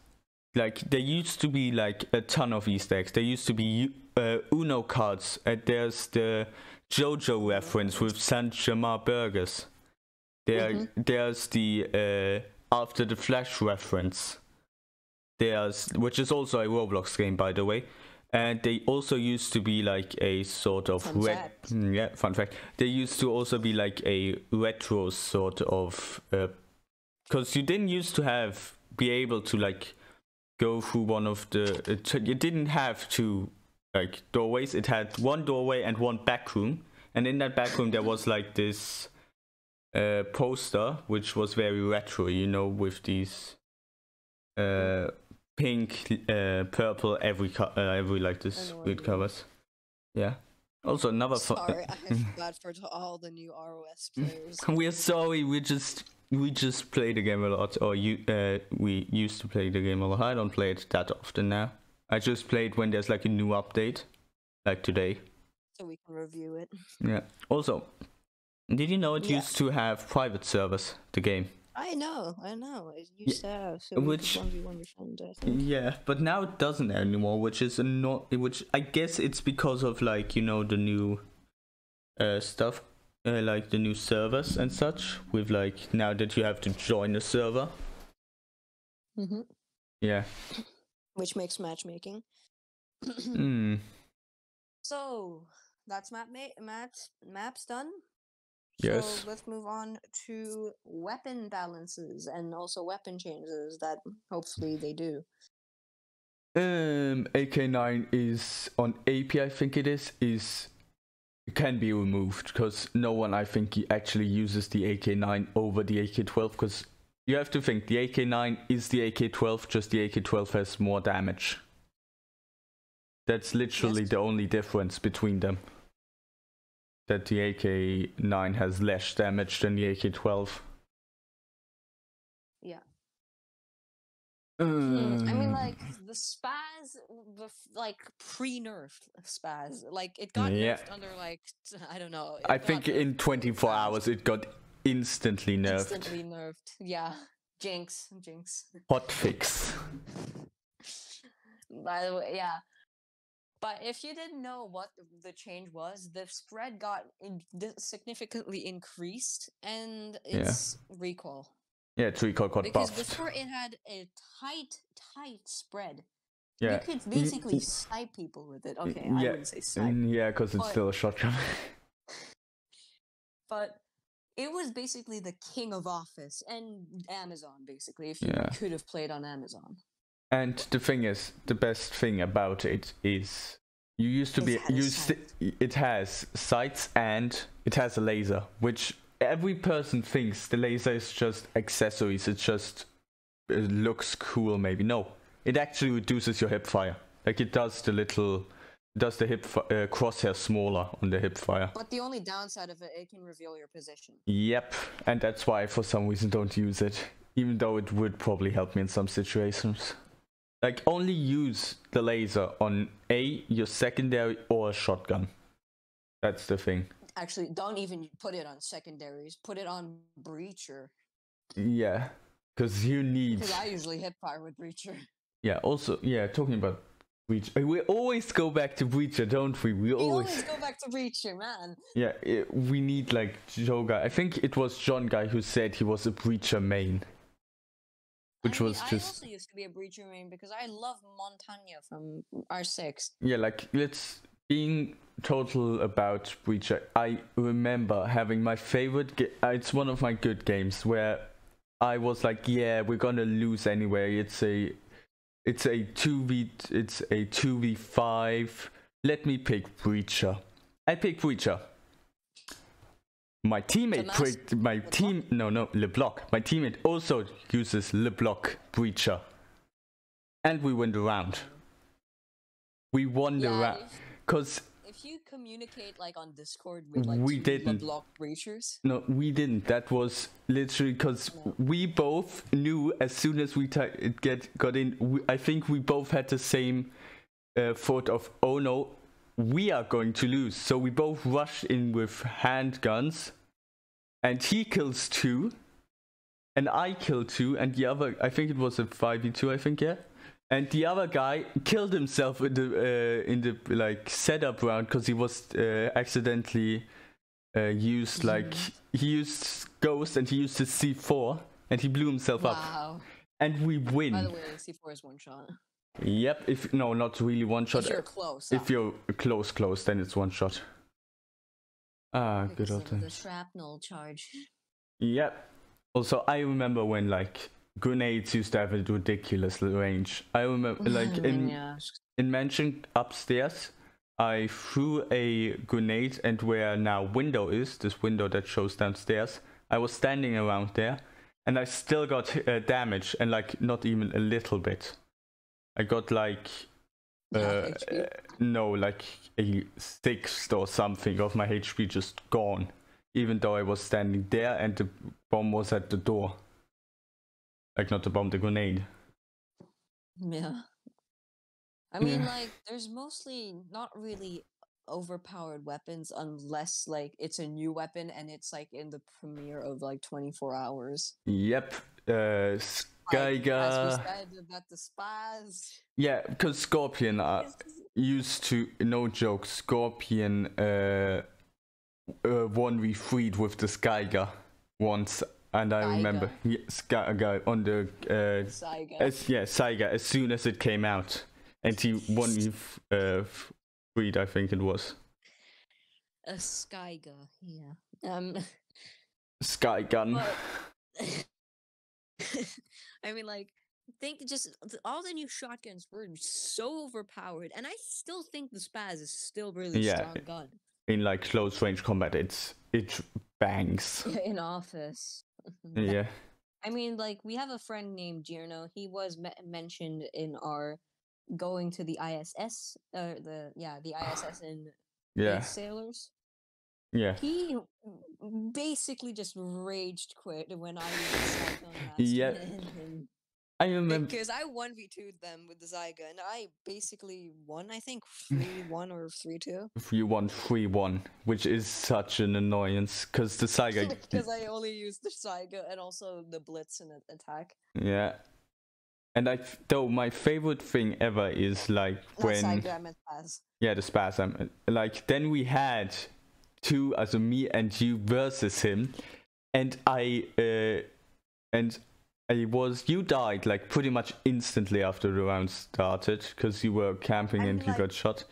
like there used to be like a ton of Easter eggs. There used to be Uno cards. There's the JoJo reference with Saint Germain burgers. There's the After the Flash reference. Which is also a Roblox game, by the way. And they also used to be like a sort of fun fact. They used to also be like a retro sort of, because you didn't used to be able to like go through one of the. You didn't have two like doorways. It had one doorway and one back room, and in that back room there was like this poster which was very retro, with these pink, purple, every like this weird covers. Yeah. Also another. Sorry, I forgot for all the new ROS players. We are sorry. We just play the game a lot, or we used to play the game a lot. I don't play it that often now. I just play it when there's like a new update, like today. So we can review it. Yeah. Also, did you know it used to have private servers? The game. I know. It used to have, so which 1v1 your friend, I think. Yeah, but now it doesn't anymore, which I guess it's because of like, the new stuff, like the new servers and such, with like now that you have to join a server. Mm-hmm. Yeah. Which makes matchmaking. So that's maps done. Yes. So let's move on to weapon balances and also weapon changes that hopefully they do. AK9 is on AP, I think it can be removed because no one, I think, actually uses the AK9 over the AK12, because you have to think the AK9 is the AK12, just the AK12 has more damage. That's literally the only difference between them. That the AK9 has less damage than the AK12. Yeah. I mean, like, the spaz, like, pre-nerf spaz, like, it got nerfed under, like, I don't know. I think in 24 hours it got instantly nerfed. Yeah. Jinx. Hotfix. By the way, yeah. But if you didn't know what the change was, the spread got significantly increased, and its recoil. Yeah, its recoil got buffed. Because before it had a tight spread. Yeah. You could basically snipe people with it. Okay, I wouldn't say snipe. Yeah, because it's still a shotgun. But it was basically the king of Office and Amazon, basically, if you could have played on Amazon. And the thing is, the best thing about it is you used to it has sights and it has a laser, which every person thinks the laser is just accessories. It looks cool, maybe. No, it actually reduces your hip fire. Like it does the hip crosshair smaller on the hip fire. But the only downside of it can reveal your position. Yep, and that's why I for some reason don't use it, even though it would probably help me in some situations. Like, only use the laser on your secondary or a shotgun. That's the thing. Actually, don't even put it on secondaries. Put it on Breacher. Yeah, because you need... Because I usually hip fire with Breacher. Yeah, also, talking about Breacher. We always go back to Breacher, don't we? We always go back to Breacher, man. Yeah, we need, like, Joe Guy. I think it was John Guy who said he was a Breacher main. Which I also used to be a Breacher main because I love Montagna from R6. Yeah, like, being total about Breacher, I remember having my favorite it's one of my good games where I was like, yeah, we're gonna lose anyway. It's a 2v5. Let me pick Breacher. I pick Breacher. My teammate LeBlock. My teammate also uses LeBlock Breacher. And we win the round. We won the round. Because if you communicate like on Discord with like LeBlock Breachers. No, we didn't. That was literally because we both knew as soon as we got in, I think we both had the same thought of, oh no, we are going to lose. So we both rushed in with handguns, and he kills 2, and I kill 2, and the other, I think it was a 5v2, I think, yeah. And the other guy killed himself in the like setup round because he was accidentally used like he used Ghost and he used his C4 and he blew himself up. And we win. By the way, C4 is one shot. Yep. If no, not really one shot. If you're close. If you're close, then it's one shot. Good old the shrapnel charge. Yep. Also, I remember when like grenades used to have a ridiculous range. I remember like in Mansion upstairs, I threw a grenade and where now window is, this window that shows downstairs, I was standing around there and I still got damage and like not even a little bit. I got like no, like a sixth or something of my HP just gone, even though I was standing there and the bomb was at the door. Like not the bomb, the grenade. Yeah. I mean, like, there's mostly not really overpowered weapons unless, like, it's a new weapon and it's, like, in the premiere of, like, 24 hours. Yep. Skyga. As we said about the spas. Yeah, because Scorpion used to, no joke, Scorpion 1v3'd with the Skyga once. And I remember Skyga on the Saiga as soon as it came out, and he won freed, I think it was. A Skyga, yeah. Skygun. I mean, like, think just all the new shotguns were so overpowered, and I still think the Spaz is still really strong gun. In like close range combat, it bangs. Yeah, in office. Yeah. I mean, like, we have a friend named Girno. He was mentioned in our going to the ISS, the ISS in Space Sailors. Yeah. He basically just raged quit when I used Cyclone Mask. Yeah. I remember because I 1v2'd them with the Zyga, and I basically won, I think, 3-1 or 3-2. You won 3-1, which is such an annoyance, because the Zyga... Because I only used the Zyga and also the Blitz and attack. Yeah. And though my favorite thing ever is like when... Not Zyga, I meant Spaz. Yeah, the Spaz. Like, then we had two, as me and you versus him, and you died like pretty much instantly after the round started because you were camping and you got shot.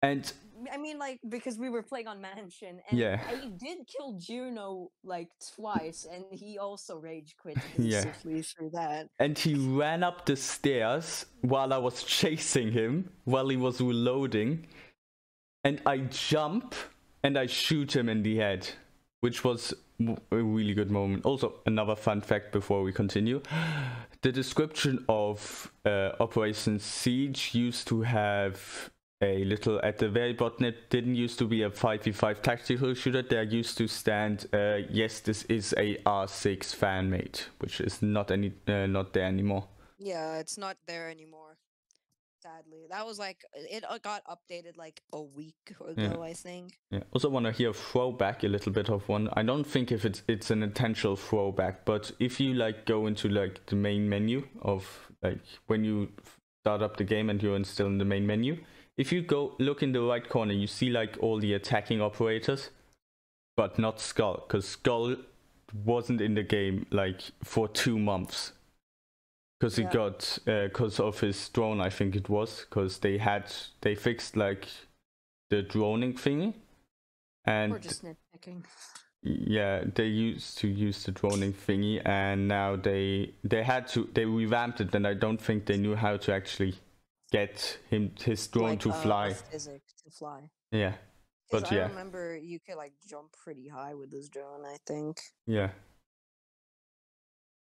And I mean, like, because we were playing on Mansion, and I did kill Girno like twice, and he also rage quit basically through that. And he ran up the stairs while I was chasing him while he was reloading, and I jump and I shoot him in the head, which was a really good moment. Also, another fun fact before we continue. The description of Operation Siege used to have a little, at the very bottom, it didn't used to be a 5v5 tactical shooter. There used to stand, yes, this is a R6 fan made, which is not there anymore. Yeah, it's not there anymore. Sadly, that was like it got updated like a week ago, I think. Yeah. Also, want to hear throwback a little bit of one. I don't think if it's an intentional throwback, but if you like go into like the main menu of like when you start up the game and you're still in the main menu, if you go look in the right corner, you see like all the attacking operators, but not Skull, because Skull wasn't in the game like for 2 months. Because he got, because of his drone, I think it was, because they fixed like the droning thingy, and we're just nitpicking. Yeah, they used to use the droning thingy, and now they revamped it, and I don't think they knew how to actually get his drone to fly. Physics to fly. Yeah, but I remember you could like jump pretty high with this drone, I think. Yeah.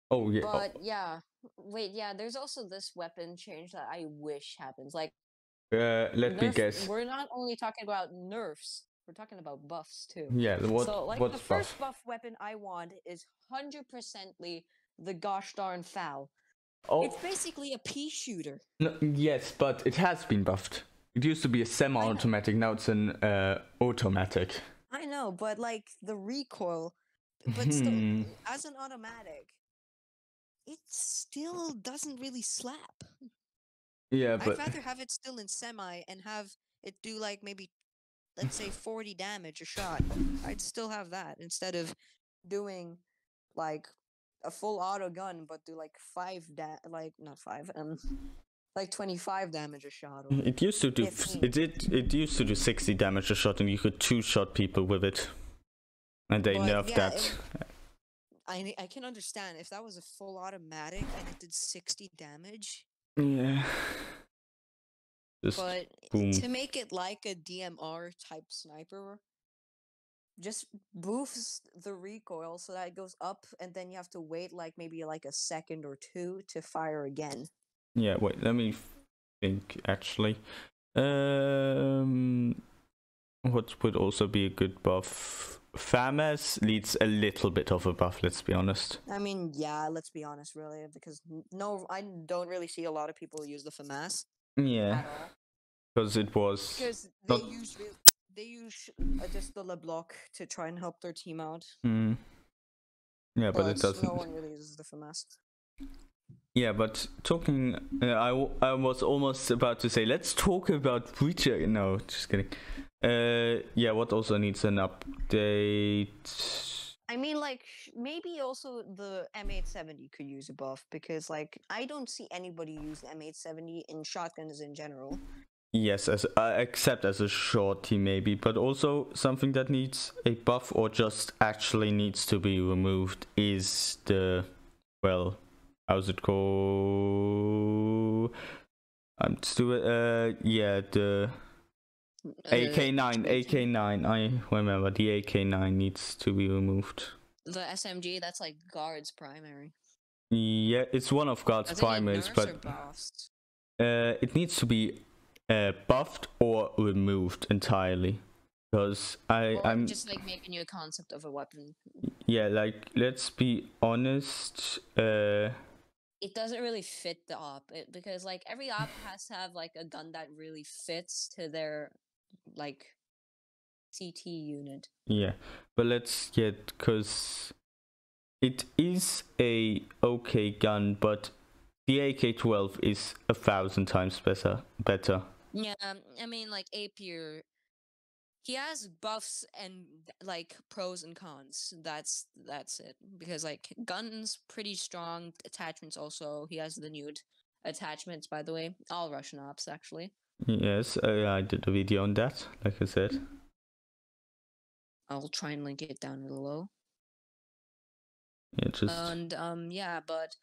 Oh yeah. But wait, there's also this weapon change that I wish happens. Like, let me guess. We're not only talking about nerfs, we're talking about buffs too. Yeah, the first buff weapon I want is 100% the gosh darn foul. Oh. It's basically a pea shooter. No, yes, but it has been buffed. It used to be a semi-automatic, now it's an automatic. I know, but like the recoil, but still, as an automatic, it still doesn't really slap. Yeah, I'd but rather have it still in semi and have it do like maybe, let's say 40 damage a shot. I'd still have that instead of doing like a full auto gun, but do like not 5, like 25 damage a shot. Or it used to do 15. it used to do 60 damage a shot, and you could two-shot people with it. And they But, nerfed yeah, that. I can understand if that was a full automatic and it did 60 damage. Yeah. Just But boom. to make it like a DMR type sniper, just boosts the recoil so that it goes up, and then you have to wait like maybe like a second or two to fire again. Yeah, wait, let me think actually. What would also be a good buff? FAMAS needs a little bit of a buff, let's be honest. I mean, yeah, let's be honest, really, because I don't really see a lot of people use the FAMAS Yeah, at all. because it was Because not... they use just the LeBlanc to try and help their team out. Yeah, but it doesn't. No one really uses the FAMAS. Yeah, but talking, I was almost about to say, let's talk about Breacher. No, just kidding. Yeah, what also needs an update? I mean, like, maybe also the M870 could use a buff, because, like, I don't see anybody use the M870 in shotguns in general. Yes, except as a shorty maybe, but also something that needs a buff or just actually needs to be removed is the, well, how's it called? Yeah, the AK9, I remember, the AK9 needs to be removed. The SMG, that's like Guard's primary. Yeah, it's one of Guard's primaries, but it needs to be buffed or removed entirely, because I'm just like making you a concept of a weapon. Yeah, like, let's be honest, it doesn't really fit the op, because like every op has to have like a gun that really fits to their like CT unit. Yeah, but let's get, because it is a okay gun, but the AK-12 is 1,000 times better. Yeah, I mean, like, Apier, he has buffs and like pros and cons. That's it. Because like guns pretty strong, attachments also. He has the nude attachments, by the way. All Russian ops actually. Yes, I did a video on that, like I said. I'll try and link it down below. Yeah, just... And yeah, but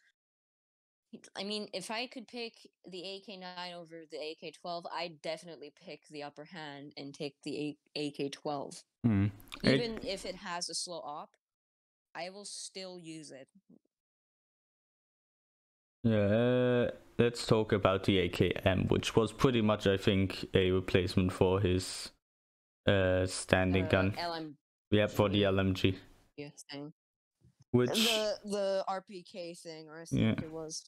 I mean, if I could pick the AK-9 over the AK-12, I'd definitely pick the upper hand and take the AK-12. Even if it has a slow op, I will still use it. Yeah, let's talk about the AKM, which was pretty much, I think, a replacement for his standing gun. Yeah, for the LMG. Yeah, thing. Which the RPK thing, or I think it was.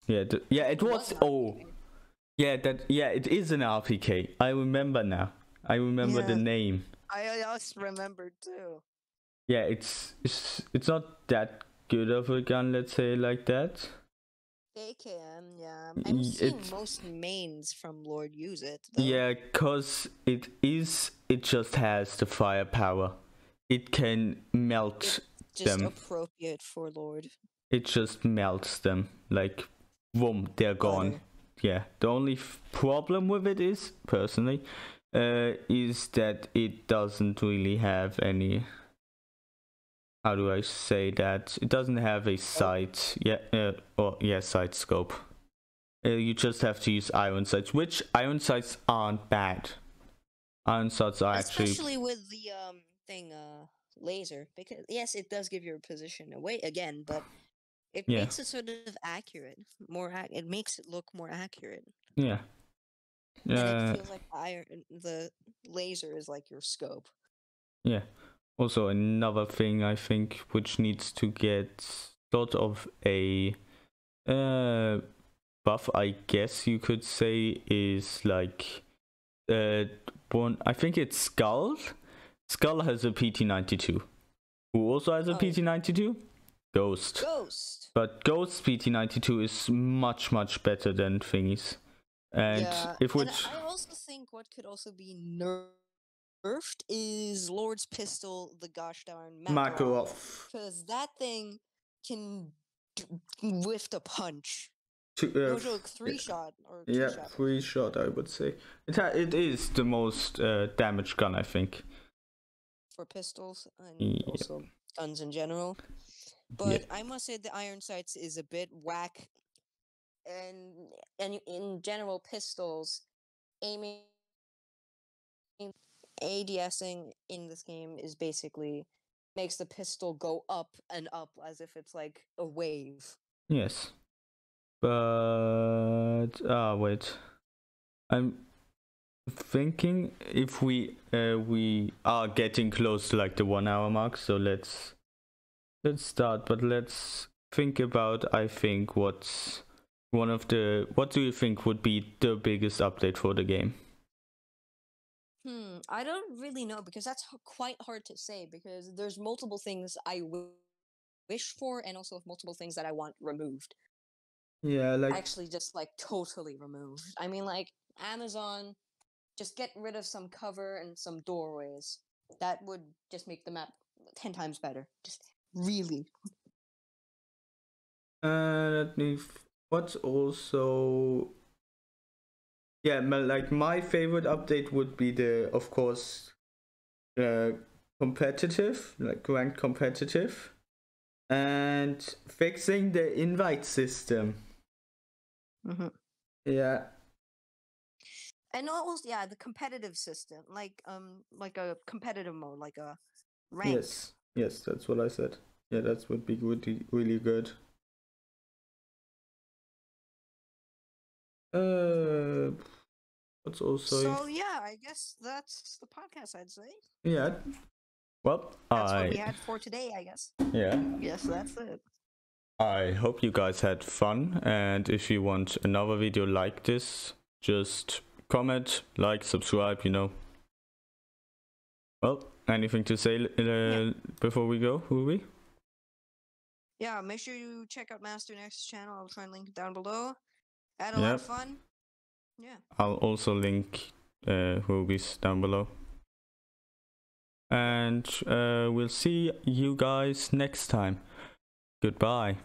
Yeah, it was. It is an RPK. I remember now. I remember the name. I just remembered too. Yeah, it's not that good of a gun, let's say like that. AKM, yeah. I'm seeing most mains from Lord use it, though. Yeah, cause it just has the firepower. It can melt them. Just appropriate for Lord. It just melts them, like, boom, they're gone. Yeah, the only problem with it is, personally, is that it doesn't really have any, how do I say that? It doesn't have a sight, sight scope. You just have to use iron sights, which iron sights aren't bad. Iron sights are especially with the laser, because yes, it does give your position away again, but it makes it sort of accurate, it makes it look more accurate. Yeah. And it feels like the laser is like your scope. Yeah. Also, another thing I think which needs to get sort of a buff, I guess you could say, is like one. I think it's Skull. Skull has a PT92. Who also has a PT92? Ghost. But Ghost's PT92 is much better than Thingy's. And Yeah, if and which I also think what could also be nerfed is Lord's Pistol, the gosh darn Makarov, Makarov because that thing can whiff a punch. to, No joke, 3-shot or 2-shot. 3-shot, I would say. It is the most damage gun, I think. For pistols and also guns in general. But I must say the Iron Sights is a bit whack. And in general, pistols, aiming, ADSing in this game is basically makes the pistol go up and up as if it's like a wave. Yes. But wait. I'm thinking if we are getting close to like the 1 hour mark, so let's start, but let's think about, I think, what do you think would be the biggest update for the game? I don't really know, because that's quite hard to say, because there's multiple things I wish for and also multiple things that I want removed. Yeah, like Actually just like totally removed. I mean, like Amazon, just get rid of some cover and some doorways. That would just make the map 10 times better. Just really. What's also, yeah, like my favorite update would be of course, competitive, like ranked competitive, and fixing the invite system. Yeah. And also, yeah, the competitive system, like a competitive mode, like a rank. Yes, that's what I said. Yeah, that would be really, really good. What's also? So yeah, I guess that's the podcast, I'd say. Yeah. Well, that's what we had for today, I guess. Yeah. Yes, that's it. I hope you guys had fun, and if you want another video like this, just comment, like, subscribe, you know. Well, anything to say before we go, Ruby? Yeah, make sure you check out Master Next's channel. I'll try and link it down below. Had a lot of fun. Yeah. I'll also link Ruby's down below. And we'll see you guys next time. Goodbye.